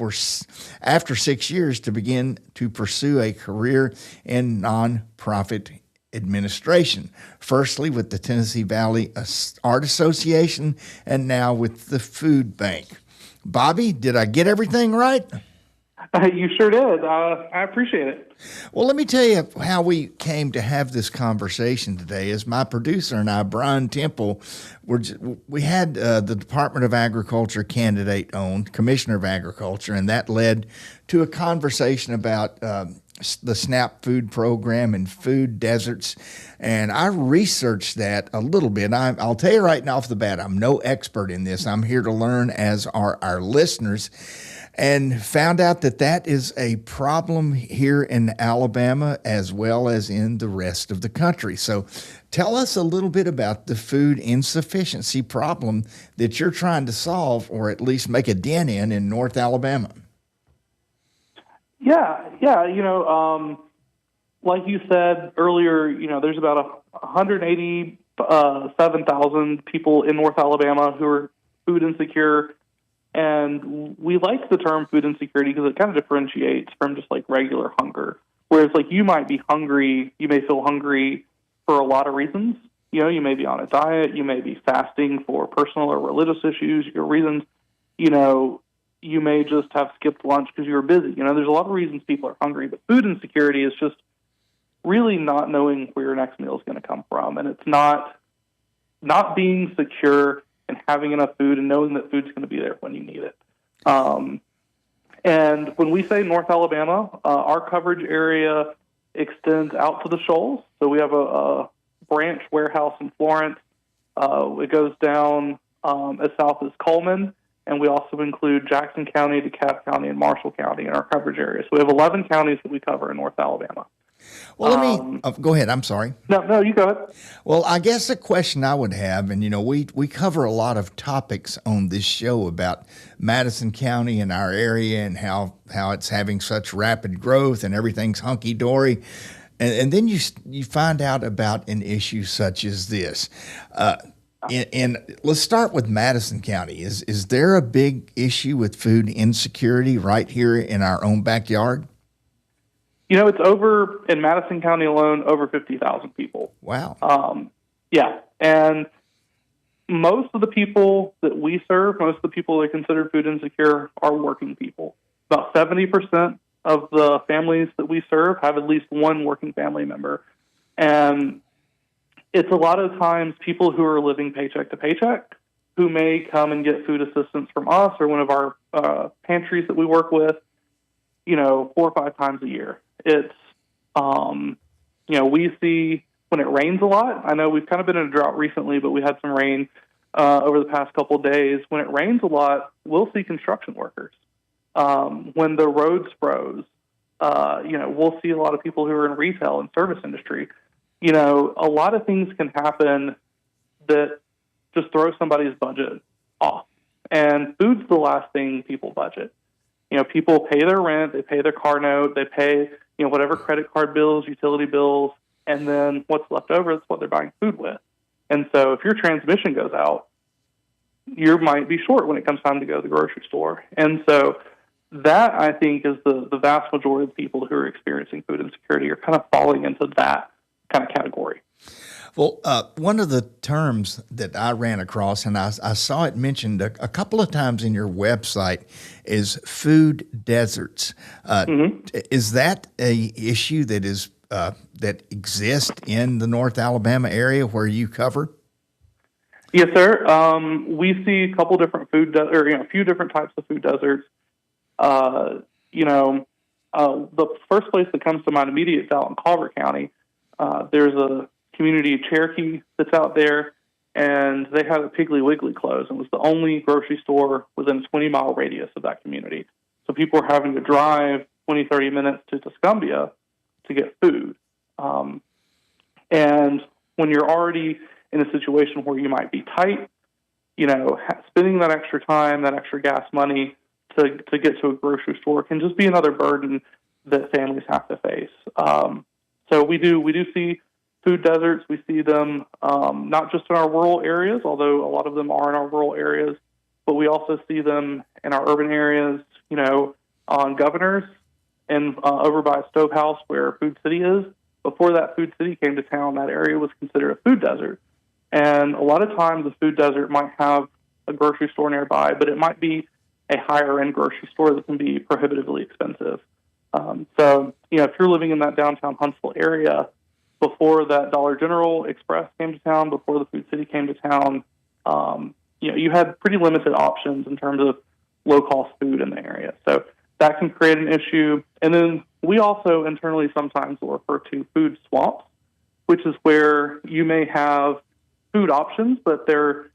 after 6 years to begin to pursue a career in nonprofit administration, firstly with the Tennessee Valley Art Association and now with the Food Bank. Bobby, did I get everything right? You sure did. I appreciate it. Well, let me tell you how we came to have this conversation today. As my producer and I, Brian Temple, we had the Department of Agriculture candidate on, Commissioner of Agriculture, and that led to a conversation about the SNAP food program and food deserts. And I researched that a little bit. I'll tell you right now off the bat, I'm no expert in this. I'm here to learn, as are our listeners, and found out that that is a problem here in Alabama as well as in the rest of the country. So tell us a little bit about the food insufficiency problem that you're trying to solve, or at least make a dent in North Alabama. Yeah. Like you said earlier, there's about 187,000 people in North Alabama who are food insecure. And we like the term food insecurity because it kind of differentiates from just like regular hunger. Whereas like you might be hungry, you may feel hungry for a lot of reasons. You may be on a diet, you may be fasting for personal or religious issues, your reasons. You may just have skipped lunch because you were busy. There's a lot of reasons people are hungry, but food insecurity is just really not knowing where your next meal is going to come from. And it's not being secure and having enough food and knowing that food's going to be there when you need it. And when we say North Alabama, our coverage area extends out to the Shoals. So we have a branch warehouse in Florence. It goes down as south as Coleman, and we also include Jackson County, DeKalb County, and Marshall County in our coverage area. So we have 11 counties that we cover in North Alabama. Well, let me go ahead. I'm sorry. No, you go ahead. Well, I guess the question I would have, and we cover a lot of topics on this show about Madison County and our area and how it's having such rapid growth and everything's hunky dory, and then you find out about an issue such as this. And let's start with Madison County. Is there a big issue with food insecurity right here in our own backyard? It's over, in Madison County alone, over 50,000 people. Wow. Yeah. And most of the people that we serve, most of the people that are considered food insecure are working people. About 70% of the families that we serve have at least one working family member. And it's a lot of times people who are living paycheck to paycheck who may come and get food assistance from us or one of our pantries that we work with, 4 or 5 times a year. It's, we see when it rains a lot. I know we've kind of been in a drought recently, but we had some rain over the past couple of days. When it rains a lot, we'll see construction workers. When the roads froze, we'll see a lot of people who are in retail and service industry. A lot of things can happen that just throw somebody's budget off. And food's the last thing people budget. People pay their rent, they pay their car note, they pay, whatever credit card bills, utility bills, and then what's left over, that's what they're buying food with. And so if your transmission goes out, you might be short when it comes time to go to the grocery store. And so that, I think, is the vast majority of people who are experiencing food insecurity are kind of falling into that kind of category. Well, one of the terms that I ran across, and I saw it mentioned a couple of times in your website, is food deserts. Is that a issue that is that exists in the North Alabama area where you cover? Yes, sir. We see a couple different a few different types of food deserts. The first place that comes to mind immediately is out in Crawford County. There's a community Cherokee that's out there, and they had a Piggly Wiggly close, and was the only grocery store within a 20-mile radius of that community. So people were having to drive 20, 30 minutes to Tuscumbia to get food. And when you're already in a situation where you might be tight, spending that extra time, that extra gas money to get to a grocery store can just be another burden that families have to face. So we do see food deserts. We see them not just in our rural areas, although a lot of them are in our rural areas, but we also see them in our urban areas, on Governors and over by Stovehouse where Food City is. before that food city came to town, that area was considered a food desert. And a lot of times, a food desert might have a grocery store nearby, but it might be a higher-end grocery store that can be prohibitively expensive. So, if you're living in that downtown Huntsville area, before that Dollar General Express came to town, before the food city came to town, you had pretty limited options in terms of low-cost food in the area. So that can create an issue. And then we also internally sometimes will refer to food swamps, which is where you may have food options, but they're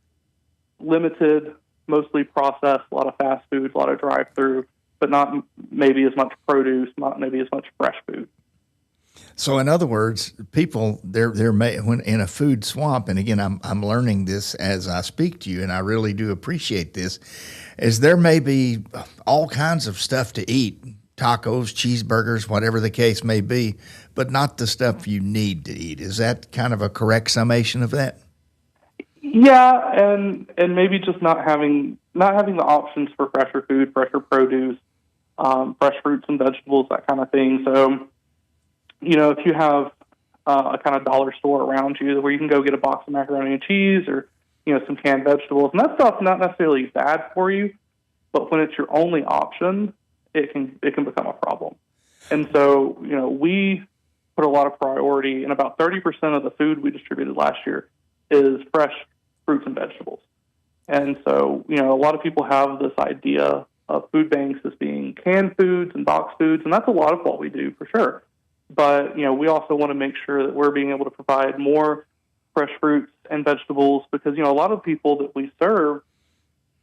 limited, mostly processed, a lot of fast food, a lot of drive-through, but not maybe as much produce, not maybe as much fresh food. So, in other words, people when in a food swamp, and again, I'm learning this as I speak to you, and I really do appreciate this. Is there may be all kinds of stuff to eat, tacos, cheeseburgers, whatever the case may be, but not the stuff you need to eat. Is that kind of a correct summation of that? Yeah, and maybe just not having the options for fresher food, fresher produce, fresh fruits and vegetables, that kind of thing. So, if you have a kind of dollar store around you where you can go get a box of macaroni and cheese or, some canned vegetables, and that stuff's not necessarily bad for you, but when it's your only option, it can become a problem. And so, we put a lot of priority, and about 30% of the food we distributed last year is fresh fruits and vegetables. And so, a lot of people have this idea of food banks as being canned foods and box foods, and that's a lot of what we do for sure. But, we also want to make sure that we're being able to provide more fresh fruits and vegetables because, a lot of people that we serve,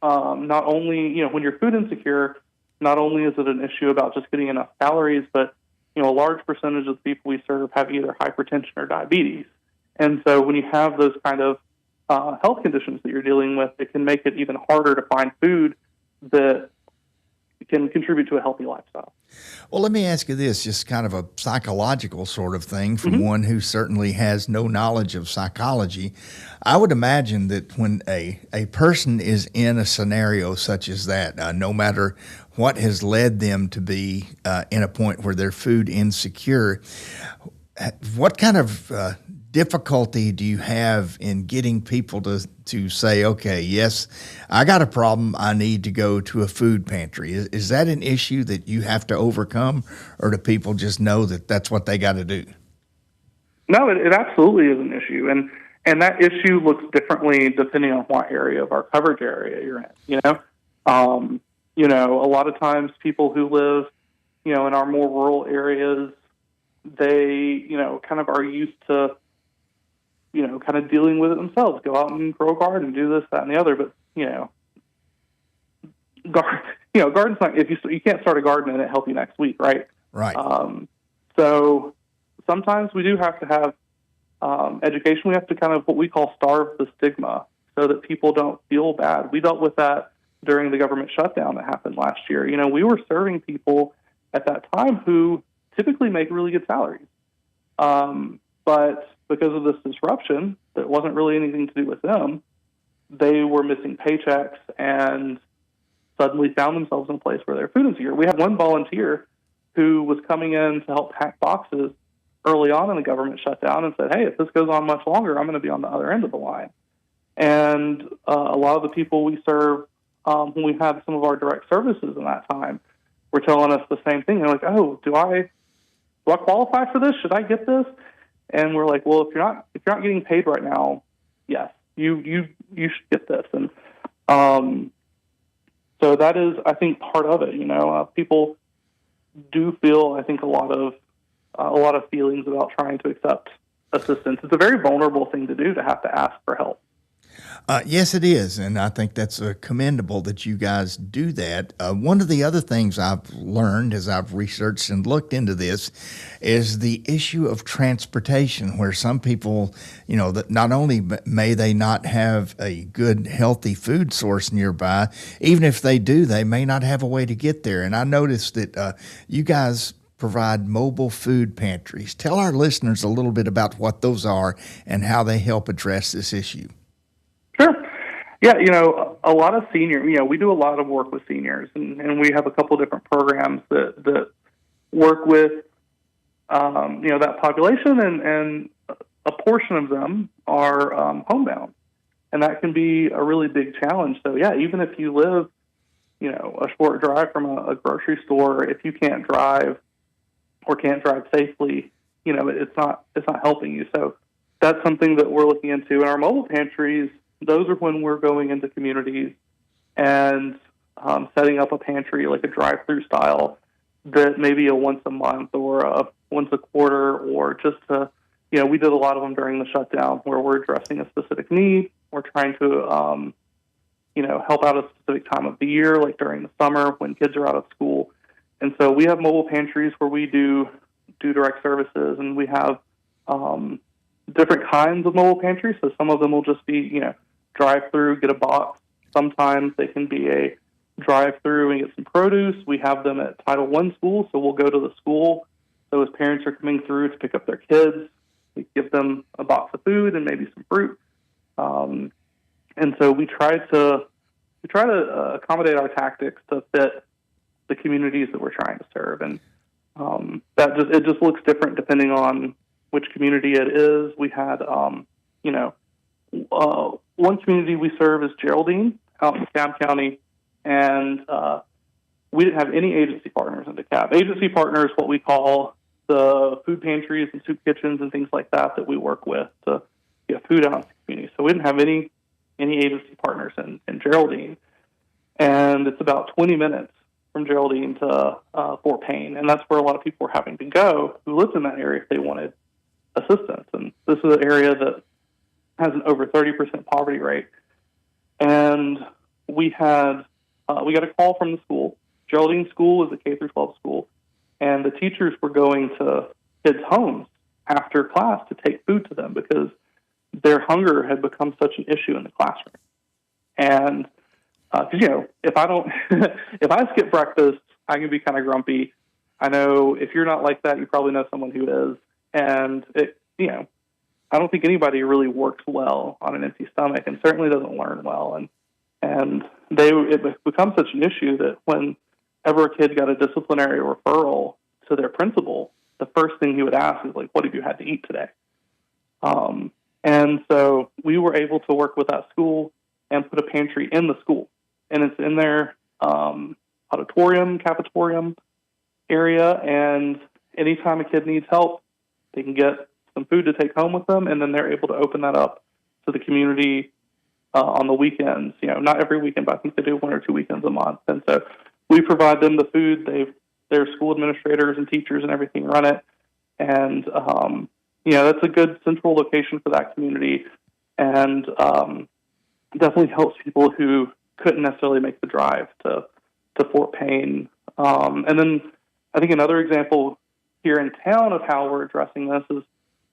not only, when you're food insecure, not only is it an issue about just getting enough calories, but, a large percentage of the people we serve have either hypertension or diabetes. And so when you have those kind of health conditions that you're dealing with, it can make it even harder to find food that can contribute to a healthy lifestyle. Well, let me ask you this, just kind of a psychological sort of thing from one who certainly has no knowledge of psychology. I would imagine that when a person is in a scenario such as that, no matter what has led them to be in a point where they're food insecure, what kind of difficulty do you have in getting people to say, okay, yes, I got a problem, I need to go to a food pantry? Is that an issue that you have to overcome, or do people just know that that's what they got to do? No, it absolutely is an issue, and that issue looks differently depending on what area of our coverage area you're in. A lot of times people who live, in our more rural areas, they, kind of are used to, kind of dealing with it themselves. Go out and grow a garden, do this, that, and the other. But garden's not. If you can't start a garden and it help you next week, right? Right. So sometimes we do have to have education. We have to kind of what we call starve the stigma, so that people don't feel bad. We dealt with that during the government shutdown that happened last year. We were serving people at that time who typically make really good salaries, but because of this disruption that wasn't really anything to do with them, they were missing paychecks and suddenly found themselves in a place where they're food insecure. We had one volunteer who was coming in to help pack boxes early on in the government shutdown and said, hey, if this goes on much longer, I'm going to be on the other end of the line. And a lot of the people we serve, when we had some of our direct services in that time, were telling us the same thing. They're like, oh, do I qualify for this? Should I get this? And we're like, well, if you're not getting paid right now, yes, you should get this. And so that is, I think, part of it. People do feel, I think, a lot of feelings about trying to accept assistance. It's a very vulnerable thing to do, to have to ask for help. Yes, it is, and I think that's commendable that you guys do that. One of the other things I've learned as I've researched and looked into this is the issue of transportation, where some people, that not only may they not have a good, healthy food source nearby, even if they do, they may not have a way to get there. And I noticed that you guys provide mobile food pantries. Tell our listeners a little bit about what those are and how they help address this issue. Sure. Yeah, a lot of we do a lot of work with seniors, and we have a couple different programs that work with that population, and a portion of them are homebound, and that can be a really big challenge. So yeah, even if you live, a short drive from a grocery store, if you can't drive or can't drive safely, it's not helping you. So that's something that we're looking into. In our mobile pantries, those are when we're going into communities and setting up a pantry, like a drive-through style, that maybe a once a month or a once a quarter, or just to, we did a lot of them during the shutdown where we're addressing a specific need. We're trying to, help out a specific time of the year, like during the summer when kids are out of school. And so we have mobile pantries where we do direct services, and we have different kinds of mobile pantries. So some of them will just be, drive-through, get a box. Sometimes they can be a drive-through and get some produce. We have them at Title I schools, so we'll go to the school. So as parents are coming through to pick up their kids, we give them a box of food and maybe some fruit. And so we try to accommodate our tactics to fit the communities that we're trying to serve, and it just looks different depending on which community it is. We had one community we serve is Geraldine out in DeKalb County, and we didn't have any agency partners in DeKalb. Agency partners, what we call the food pantries and soup kitchens and things like that we work with to get food out in the community. So we didn't have any agency partners in Geraldine. And it's about 20 minutes from Geraldine to Fort Payne, and that's where a lot of people were having to go who lived in that area if they wanted assistance. And this is an area that has an over 30% poverty rate. And we got a call from the school. Geraldine School is a K-12 school, and the teachers were going to kids' homes after class to take food to them because their hunger had become such an issue in the classroom. And if I skip breakfast, I can be kind of grumpy. I know if you're not like that, you probably know someone who is. And I don't think anybody really works well on an empty stomach, and certainly doesn't learn well. And it becomes such an issue that whenever a kid got a disciplinary referral to their principal, the first thing he would ask is like, "What have you had to eat today?" And so we were able to work with that school and put a pantry in the school, and it's in their auditorium, cafetorium area. And anytime a kid needs help, they can get some food to take home with them, and then they're able to open that up to the community on the weekends. Not every weekend, but I think they do 1 or 2 weekends a month. And so we provide them the food. Their school administrators and teachers and everything run it, and that's a good central location for that community, and definitely helps people who couldn't necessarily make the drive to Fort Payne. And then I think another example here in town of how we're addressing this is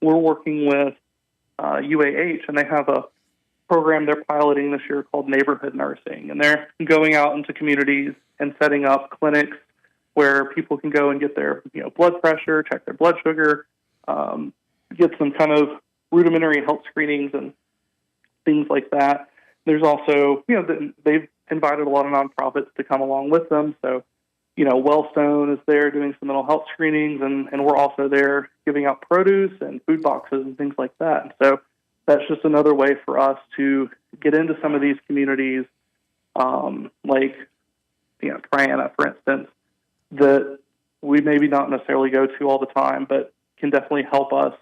we're working with UAH, and they have a program they're piloting this year called Neighborhood Nursing, and they're going out into communities and setting up clinics where people can go and get their blood pressure, check their blood sugar, get some kind of rudimentary health screenings and things like that. There's also, they've invited a lot of nonprofits to come along with them. So, Wellstone is there doing some mental health screenings, and we're also there giving out produce and food boxes and things like that. And so that's just another way for us to get into some of these communities, like, Triana, for instance, that we maybe not necessarily go to all the time, but can definitely help us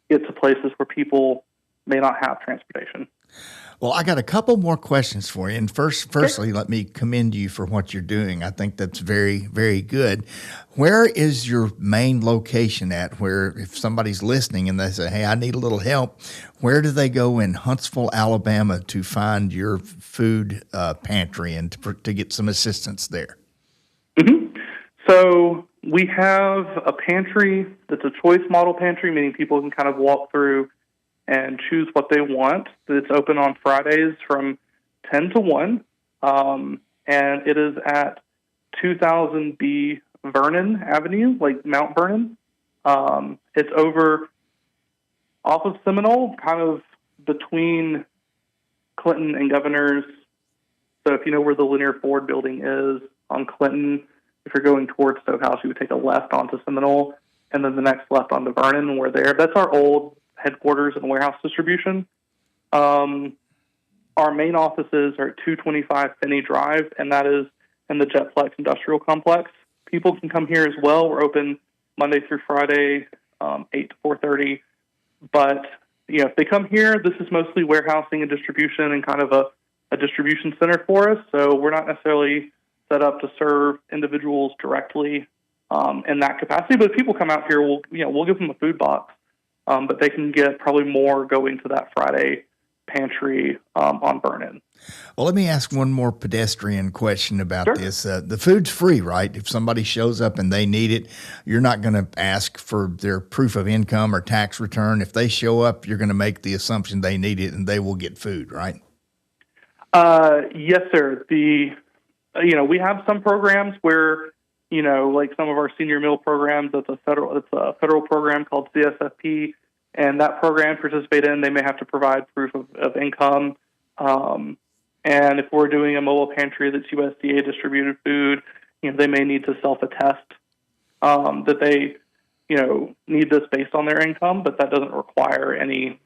get to places where people may not have transportation. Well, I got a couple more questions for you. And firstly, let me commend you for what you're doing. I think that's very, very good. Where is your main location at? Where if somebody's listening and they say, "Hey, I need a little help," where do they go in Huntsville, Alabama to find your food pantry and to get some assistance there? Mm-hmm. So we have a pantry that's a choice model pantry, meaning people can kind of walk through and choose what they want. It's open on Fridays from 10 to 1, and it is at 2000B Vernon Avenue, like Mount Vernon. It's over off of Seminole, kind of between Clinton and Governors. So if you know where the Linear Ford building is on Clinton, if you're going towards Stokehouse, you would take a left onto Seminole. and then the next left onto Vernon, and we're there. That's our old headquarters and warehouse distribution. Our main offices are at 225 Finney Drive, and that is in the Jetflex Industrial Complex. People can come here as well. We're open Monday through Friday, 8 to 4:30. But if they come here, this is mostly warehousing and distribution and kind of a distribution center for us. So we're not necessarily set up to serve individuals directly in that capacity. But if people come out here, we'll give them a food box, but they can get probably more going to that Friday pantry on Vernon. Well, let me ask one more pedestrian question about this. The food's free, right? If somebody shows up and they need it, you're not going to ask for their proof of income or tax return. If they show up, you're going to make the assumption they need it and they will get food, right? Yes, sir. We have some programs where, like some of our senior meal programs, it's a federal program called CSFP. And that program participate in, they may have to provide proof of income. And if we're doing a mobile pantry that's USDA distributed food, they may need to self-attest that they, need this based on their income, but that doesn't require any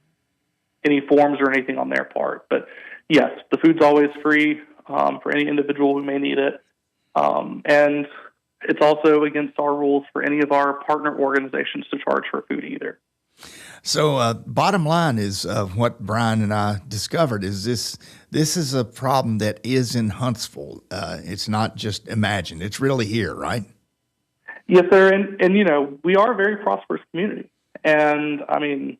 forms or anything on their part. But yes, the food's always free for any individual who may need it. And it's also against our rules for any of our partner organizations to charge for food either. So bottom line is what Brian and I discovered is this is a problem that is in Huntsville. It's not just imagined. It's really here, right? Yes, sir. And we are a very prosperous community. And, I mean,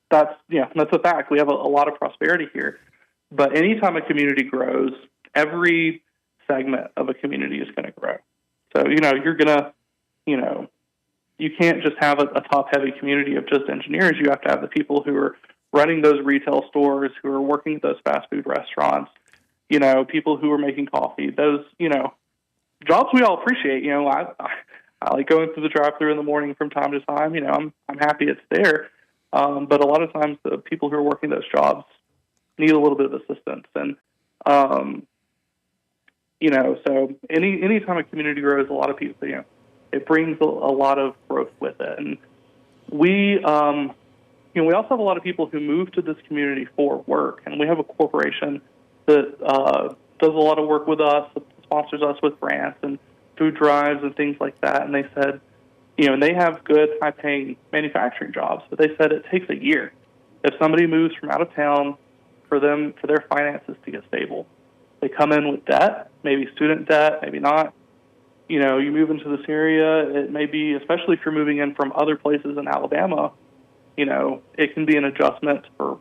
that's a fact. We have a lot of prosperity here. But anytime a community grows, every segment of a community is going to grow. So, you're going to, you can't just have a top-heavy community of just engineers. You have to have the people who are running those retail stores, who are working at those fast food restaurants, people who are making coffee. Those, jobs we all appreciate. I like going through the drive-thru in the morning from time to time. I'm happy it's there. But a lot of times the people who are working those jobs need a little bit of assistance. And, so anytime a community grows, a lot of people, it brings a lot of growth with it. And we also have a lot of people who move to this community for work. And we have a corporation that does a lot of work with us, sponsors us with grants and food drives and things like that. And they said, and they have good, high-paying manufacturing jobs, but they said it takes a year. If somebody moves from out of town for their finances to get stable, they come in with debt, maybe student debt, maybe not. You move into this area, it may be, especially if you're moving in from other places in Alabama, it can be an adjustment for,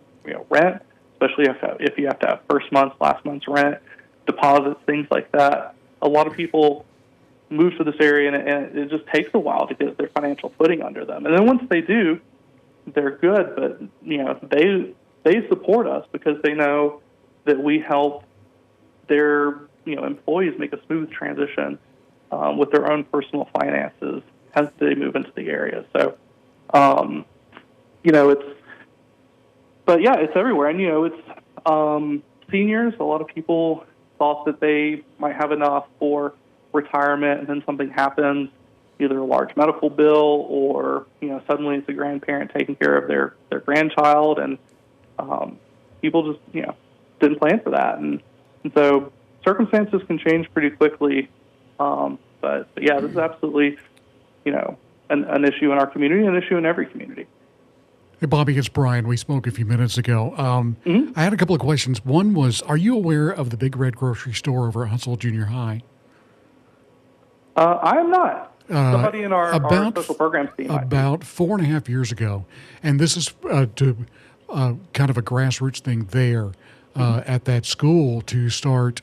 rent, especially if you have to have first month's, last month's rent, deposits, things like that. A lot of people move to this area, and it just takes a while to get their financial footing under them. And then once they do, they're good, but, they support us because they know that we help their, employees make a smooth transition with their own personal finances as they move into the area. So, it's everywhere. And, it's seniors. A lot of people thought that they might have enough for retirement, and then something happens, either a large medical bill or, suddenly it's a grandparent taking care of their grandchild. And people just, didn't plan for that. And so circumstances can change pretty quickly. But yeah, this is absolutely, an issue in our community, an issue in every community. Hey, Bobby, it's Brian. We spoke a few minutes ago. I had a couple of questions. One was, are you aware of the Big Red grocery store over at Huntsville Junior High? I am not. Somebody in our social programs team. About 4.5 years ago, and this is to kind of a grassroots thing there at that school to start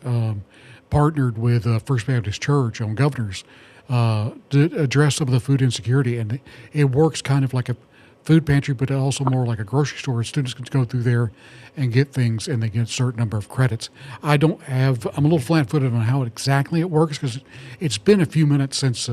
partnered with First Baptist Church on Governors to address some of the food insecurity. And it works kind of like a food pantry, but also more like a grocery store. Students can go through there and get things, and they get a certain number of credits. I'm a little flat-footed on how exactly it works because it's been a few minutes since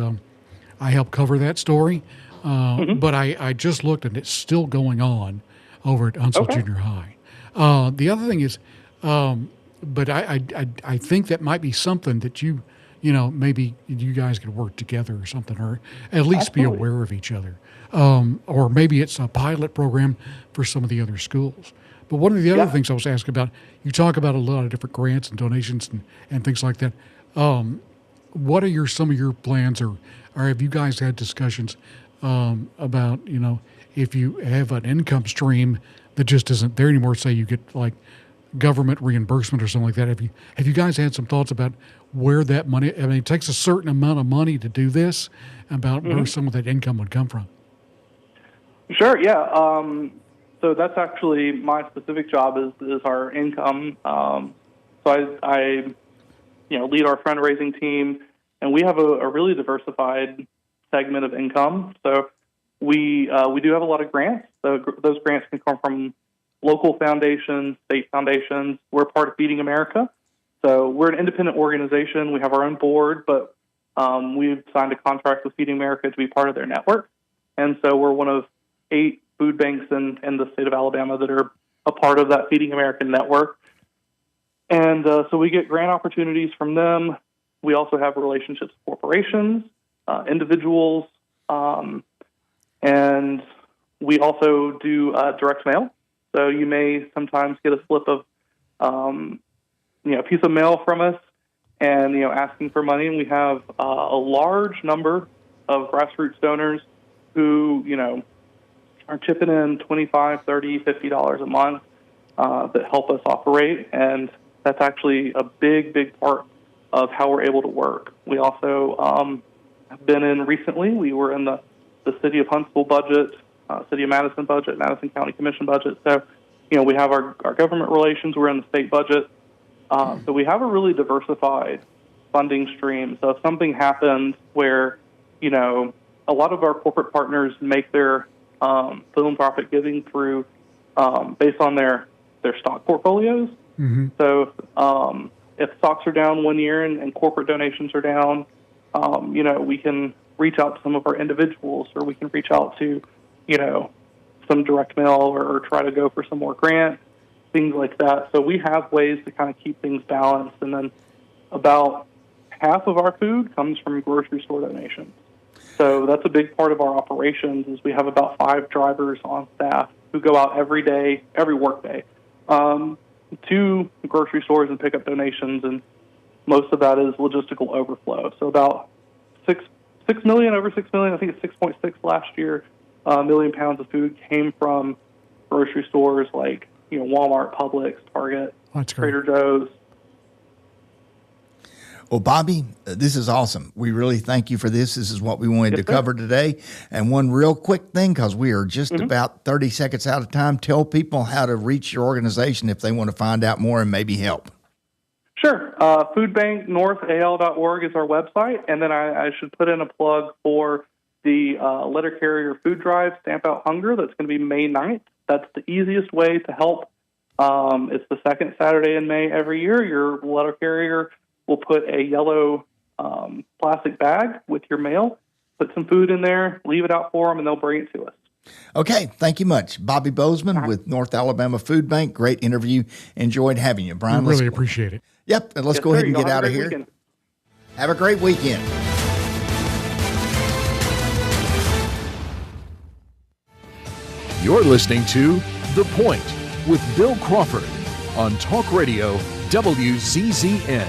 I helped cover that story. But I just looked, and it's still going on over at Huntsville Junior High. The other thing is, but I think that might be something that you maybe you guys could work together or something, or at least Absolutely. be aware of each other. Or maybe it's a pilot program for some of the other schools. But one of the other things I was asking about, you talk about a lot of different grants and donations and things like that. What are some of your plans, or have you guys had discussions about, if you have an income stream that just isn't there anymore, say you get like government reimbursement or something like that. Have you guys had some thoughts about where that money, it takes a certain amount of money to do this, about where some of that income would come from? Sure, yeah. So that's actually my specific job is our income. So I lead our fundraising team, and we have a really diversified segment of income. So we do have a lot of grants. So those grants can come from local foundations, state foundations. We're part of Feeding America. So we're an independent organization. We have our own board, but we've signed a contract with Feeding America to be part of their network. And so we're one of 8 food banks in the state of Alabama that are a part of that Feeding America network. And so we get grant opportunities from them. We also have relationships with corporations, individuals, and we also do direct mail. So you may sometimes get a slip of, a piece of mail from us and, asking for money. And we have a large number of grassroots donors who, are chipping in $25, $30, $50 a month that help us operate. And that's actually a big, big part of how we're able to work. We also have been in recently. We were in the City of Huntsville budget, City of Madison budget, Madison County Commission budget. So, we have our government relations. We're in the state budget. So we have a really diversified funding stream. So if something happens where, a lot of our corporate partners make their philanthropic giving through based on their stock portfolios. Mm-hmm. So if stocks are down one year and corporate donations are down, we can reach out to some of our individuals, or we can reach out to, some direct mail or try to go for some more grants, things like that. So we have ways to kind of keep things balanced. And then about half of our food comes from grocery store donations. So that's a big part of our operations is we have about 5 drivers on staff who go out every day, every work day, to grocery stores and pick up donations. And most of that is logistical overflow. So about 6 million, over 6 million, I think it's 6.6 last year, million pounds of food came from grocery stores like, Walmart, Publix, Target, Trader Joe's. Well, Bobby, this is awesome. We really thank you for this. This is what we wanted to cover today. And one real quick thing, because we are just about 30 seconds out of time, tell people how to reach your organization if they want to find out more and maybe help. Sure. Foodbanknorthal.org is our website. And then I should put in a plug for the letter carrier food drive, Stamp Out Hunger. That's going to be May 9th. That's the easiest way to help. It's the second Saturday in May every year. Your letter carrier will put a yellow plastic bag with your mail, put some food in there, leave it out for them, and they'll bring it to us. Okay, thank you much. Bobby Bozeman with North Alabama Food Bank. Great interview. Enjoyed having you, Brian. I really appreciate it. Yep, and let's go ahead and get out of here. Weekend. Have a great weekend. You're listening to The Point with Bill Crawford on Talk Radio WZZN.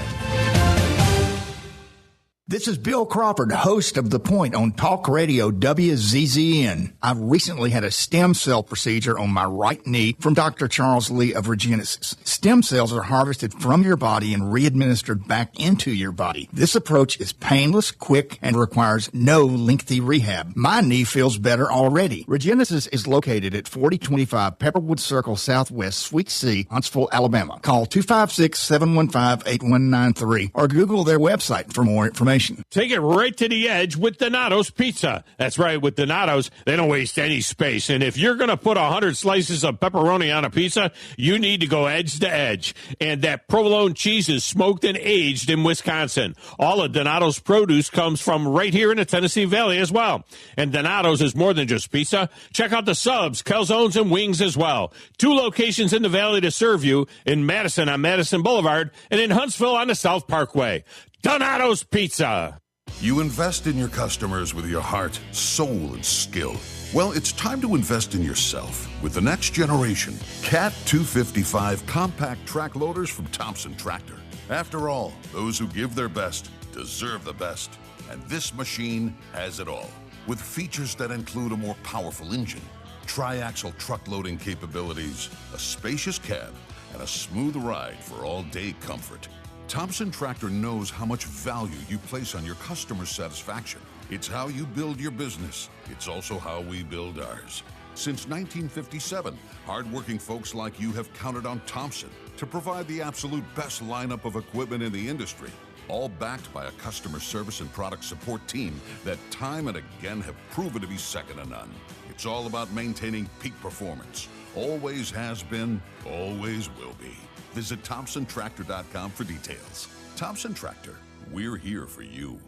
This is Bill Crawford, host of The Point on Talk Radio WZZN. I recently had a stem cell procedure on my right knee from Dr. Charles Lee of Regenesis. Stem cells are harvested from your body and re-administered back into your body. This approach is painless, quick, and requires no lengthy rehab. My knee feels better already. Regenesis is located at 4025 Pepperwood Circle Southwest, Suite C, Huntsville, Alabama. Call 256-715-8193 or Google their website for more information. Take it right to the edge with Donato's Pizza. That's right, with Donato's, they don't waste any space. And if you're going to put 100 slices of pepperoni on a pizza, you need to go edge to edge. And that provolone cheese is smoked and aged in Wisconsin. All of Donato's produce comes from right here in the Tennessee Valley as well. And Donato's is more than just pizza. Check out the subs, calzones, and wings as well. 2 locations in the Valley to serve you, in Madison on Madison Boulevard and in Huntsville on the South Parkway. Donato's Pizza. You invest in your customers with your heart, soul, and skill. Well, it's time to invest in yourself with the next generation Cat 255 compact track loaders from Thompson Tractor. After all, those who give their best deserve the best. And this machine has it all, with features that include a more powerful engine, tri-axle truck loading capabilities, a spacious cab, and a smooth ride for all-day comfort. Thompson Tractor knows how much value you place on your customer satisfaction. It's how you build your business. It's also how we build ours. Since 1957, hardworking folks like you have counted on Thompson to provide the absolute best lineup of equipment in the industry, all backed by a customer service and product support team that time and again have proven to be second to none. It's all about maintaining peak performance. Always has been, always will be. Visit ThompsonTractor.com for details. Thompson Tractor, we're here for you.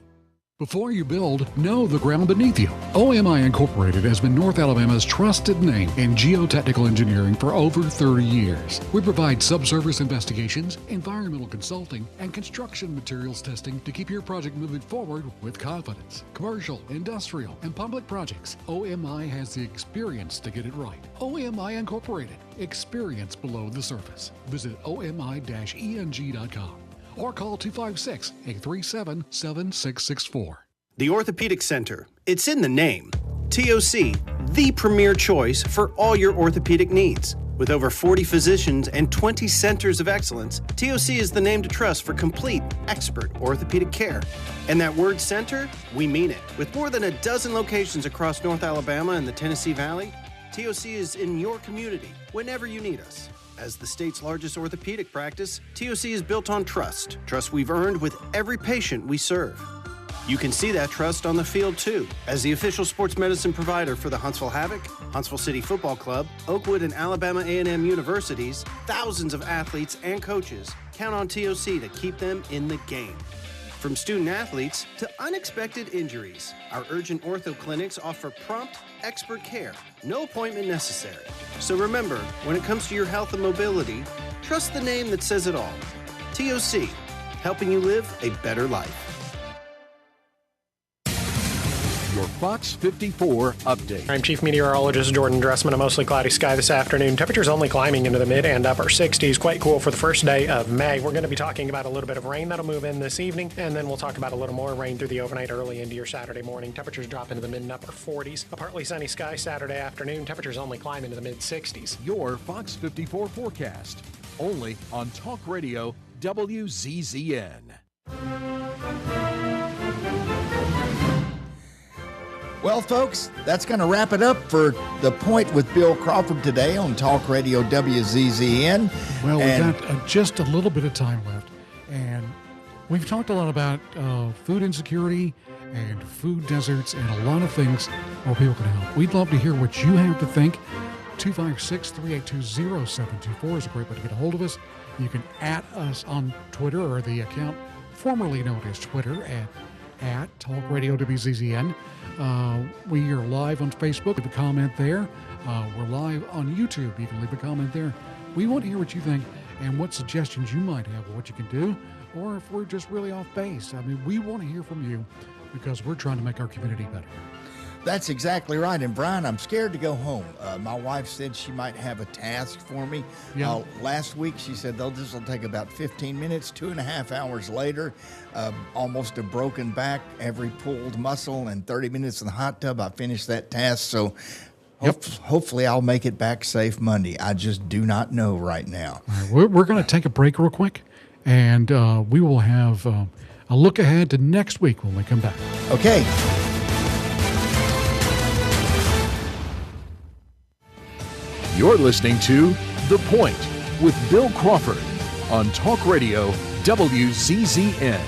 Before you build, know the ground beneath you. OMI Incorporated has been North Alabama's trusted name in geotechnical engineering for over 30 years. We provide subsurface investigations, environmental consulting, and construction materials testing to keep your project moving forward with confidence. Commercial, industrial, and public projects, OMI has the experience to get it right. OMI Incorporated, experience below the surface. Visit omi-eng.com. or call 256-837-7664. The Orthopedic Center. It's in the name. TOC, the premier choice for all your orthopedic needs. With over 40 physicians and 20 centers of excellence, TOC is the name to trust for complete, expert orthopedic care. And that word center, we mean it. With more than a dozen locations across North Alabama and the Tennessee Valley, TOC is in your community whenever you need us. As the state's largest orthopedic practice, TOC is built on trust. Trust we've earned with every patient we serve. You can see that trust on the field, too. As the official sports medicine provider for the Huntsville Havoc, Huntsville City Football Club, Oakwood and Alabama A&M universities, thousands of athletes and coaches count on TOC to keep them in the game. From student athletes to unexpected injuries, our urgent ortho clinics offer prompt, expert care, no appointment necessary. So remember, when it comes to your health and mobility, trust the name that says it all. TOC, helping you live a better life. Your Fox 54 update. I'm Chief Meteorologist Jordan Dressman. A mostly cloudy sky this afternoon. Temperatures only climbing into the mid and upper 60s. Quite cool for the first day of May. We're going to be talking about a little bit of rain that'll move in this evening, and then we'll talk about a little more rain through the overnight early into your Saturday morning. Temperatures drop into the mid and upper 40s. A partly sunny sky Saturday afternoon. Temperatures only climb into the mid 60s. Your Fox 54 forecast. Only on Talk Radio WZZN. Well, folks, that's going to wrap it up for The Point with Bill Crawford today on Talk Radio WZZN. Well, we've got just a little bit of time left, and we've talked a lot about food insecurity and food deserts and a lot of things where people can help. We'd love to hear what you have to think. 256-382-0724 is a great way to get a hold of us. You can @ us on Twitter, or the account formerly known as Twitter, at Talk Radio WZZN. We are live on Facebook. Leave a comment there. We're live on YouTube. You can leave a comment there. We want to hear what you think and what suggestions you might have of what you can do, or if we're just really off base. I mean, we want to hear from you because we're trying to make our community better. That's exactly right. And Brian, I'm scared to go home. My wife said she might have a task for me. Yeah. Last week, she said this will take about 15 minutes. 2.5 hours later, almost a broken back, every pulled muscle, and 30 minutes in the hot tub. I finished that task. So hopefully I'll make it back safe Monday. I just do not know right now. We're going to take a break real quick, and we will have a look ahead to next week when we come back. Okay. You're listening to The Point with Bill Crawford on Talk Radio WZZN.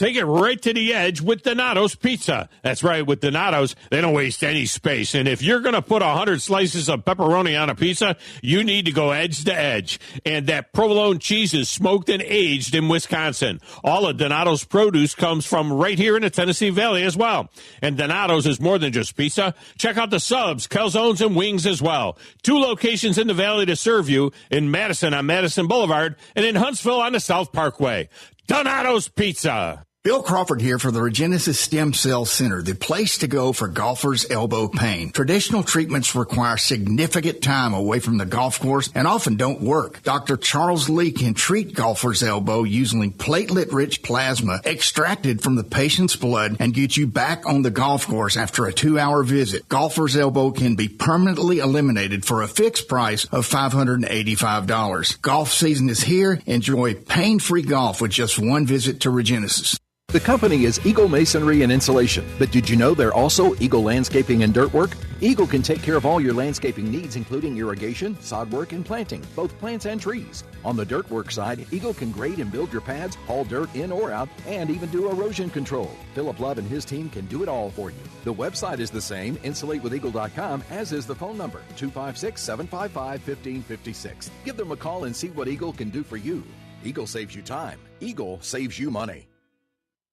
Take it right to the edge with Donato's Pizza. That's right, with Donato's, they don't waste any space. And if you're going to put 100 slices of pepperoni on a pizza, you need to go edge to edge. And that provolone cheese is smoked and aged in Wisconsin. All of Donato's produce comes from right here in the Tennessee Valley as well. And Donato's is more than just pizza. Check out the subs, calzones, and wings as well. 2 locations in the Valley to serve you, in Madison on Madison Boulevard and in Huntsville on the South Parkway. Donato's Pizza. Bill Crawford here for the Regenesis Stem Cell Center, the place to go for golfers' elbow pain. Traditional treatments require significant time away from the golf course and often don't work. Dr. Charles Lee can treat golfers' elbow using platelet-rich plasma extracted from the patient's blood and get you back on the golf course after a 2-hour visit. Golfers' elbow can be permanently eliminated for a fixed price of $585. Golf season is here. Enjoy pain-free golf with just one visit to Regenesis. The company is Eagle Masonry and Insulation, but did you know they're also Eagle Landscaping and Dirt Work? Eagle can take care of all your landscaping needs, including irrigation, sod work, and planting, both plants and trees. On the dirt work side, Eagle can grade and build your pads, haul dirt in or out, and even do erosion control. Philip Love and his team can do it all for you. The website is the same, insulatewitheagle.com, as is the phone number, 256-755-1556. Give them a call and see what Eagle can do for you. Eagle saves you time. Eagle saves you money.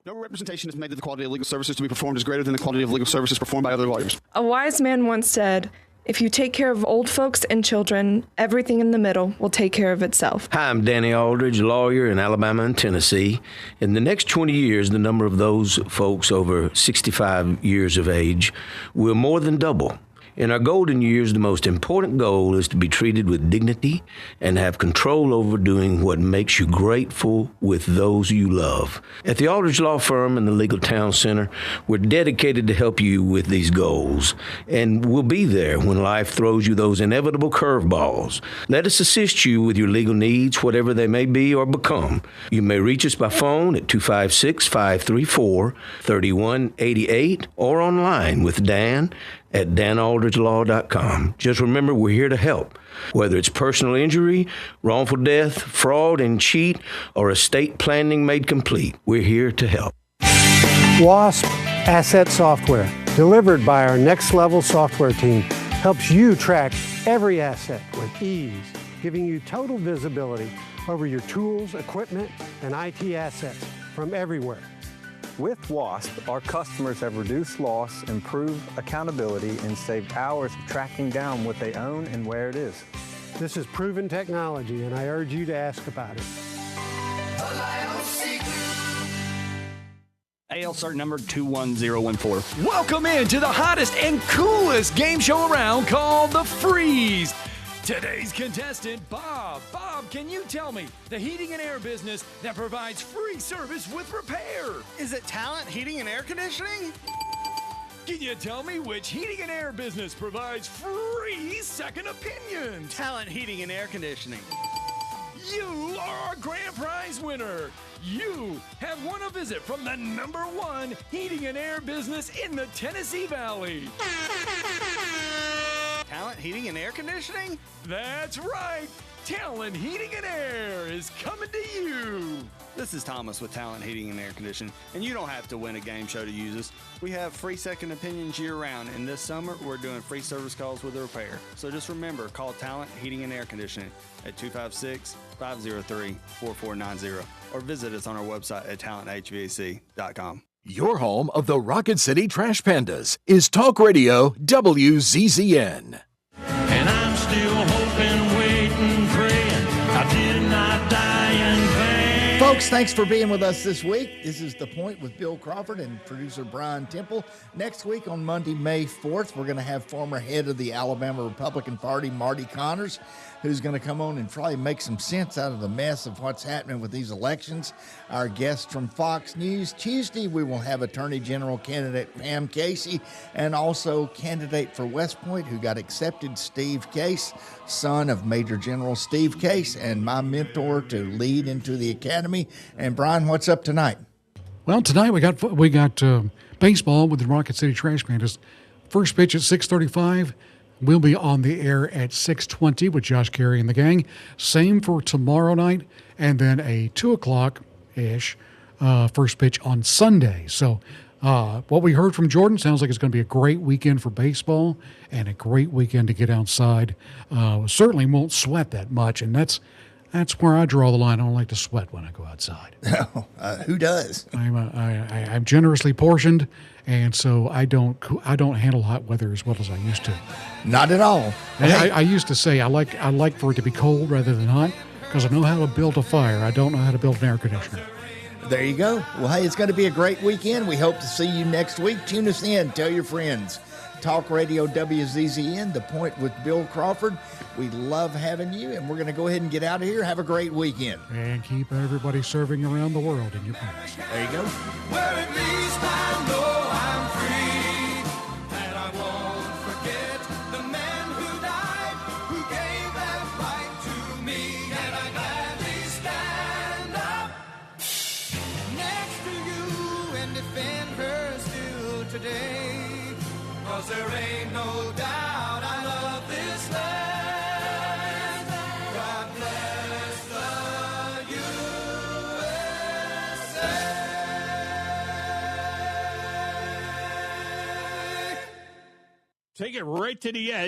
No representation is made that the quality of legal services to be performed is greater than the quality of legal services performed by other lawyers. A wise man once said, if you take care of old folks and children, everything in the middle will take care of itself. Hi, I'm Danny Aldridge, lawyer in Alabama and Tennessee. In the next 20 years, the number of those folks over 65 years of age will more than double. In our golden years, the most important goal is to be treated with dignity and have control over doing what makes you grateful with those you love. At the Aldridge Law Firm and the Legal Town Center, we're dedicated to help you with these goals, and we'll be there when life throws you those inevitable curveballs. Let us assist you with your legal needs, whatever they may be or become. You may reach us by phone at 256-534-3188 or online with Dan at danaldridgelaw.com. Just remember, we're here to help. Whether it's personal injury, wrongful death, fraud and cheat, or estate planning made complete, we're here to help. WASP Asset Software, delivered by our Next Level software team, helps you track every asset with ease, giving you total visibility over your tools, equipment, and IT assets from everywhere. With WASP, our customers have reduced loss, improved accountability, and saved hours of tracking down what they own and where it is. This is proven technology, and I urge you to ask about it. AL cert number 21014. Welcome into the hottest and coolest game show around called The Freeze. Today's contestant, Bob. Bob, can you tell me the heating and air business that provides free service with repair? Is it Talent Heating and Air Conditioning? Can you tell me which heating and air business provides free second opinions? Talent Heating and Air Conditioning. You are our grand prize winner. You have won a visit from the #1 heating and air business in the Tennessee Valley. Talent Heating and Air Conditioning? That's right. Talent Heating and Air is coming to you. This is Thomas with Talent Heating and Air Conditioning, and you don't have to win a game show to use us. We have free second opinions year-round, and this summer we're doing free service calls with a repair. So just remember, call Talent Heating and Air Conditioning at 256-503-4490 or visit us on our website at talenthvac.com. Your home of the Rocket City Trash Pandas is Talk Radio WZZN. And I'm still hoping, waiting, praying I did not die in vain. Folks, thanks for being with us this week. This is The Point with Bill Crawford and producer Brian Temple. Next week on Monday, May 4th, we're going to have former head of the Alabama Republican Party, Marty Connors, who's going to come on and probably make some sense out of the mess of what's happening with these elections. Our guest from Fox News. Tuesday, we will have Attorney General candidate Pam Casey and also candidate for West Point who got accepted, Steve Case, son of Major General Steve Case and my mentor to lead into the academy. And Brian, what's up tonight? Well, tonight we got baseball with the Rocket City Trash Pandas. First pitch at 6:35. We'll be on the air at 6:20 with Josh Carey and the gang. Same for tomorrow night, and then a 2 o'clock-ish first pitch on Sunday. So what we heard from Jordan sounds like it's going to be a great weekend for baseball and a great weekend to get outside. Certainly won't sweat that much, and that's where I draw the line. I don't like to sweat when I go outside. Who does? I'm generously portioned, and so I don't handle hot weather as well as I used to. Not at all. And I used to say I like for it to be cold rather than hot because I know how to build a fire. I don't know how to build an air conditioner. There you go. Well, hey, it's going to be a great weekend. We hope to see you next week. Tune us in. Tell your friends. Talk Radio WZZN, The Point with Bill Crawford. We love having you, and we're going to go ahead and get out of here. Have a great weekend. And keep everybody serving around the world in your pants. There you go. Well, at least I know I'm free, and I won't forget the man who died, who gave that right to me, and I gladly stand up next to you and defend her still today, 'cause there ain't no doubt I love this land. God bless the USA. Take it right to the edge.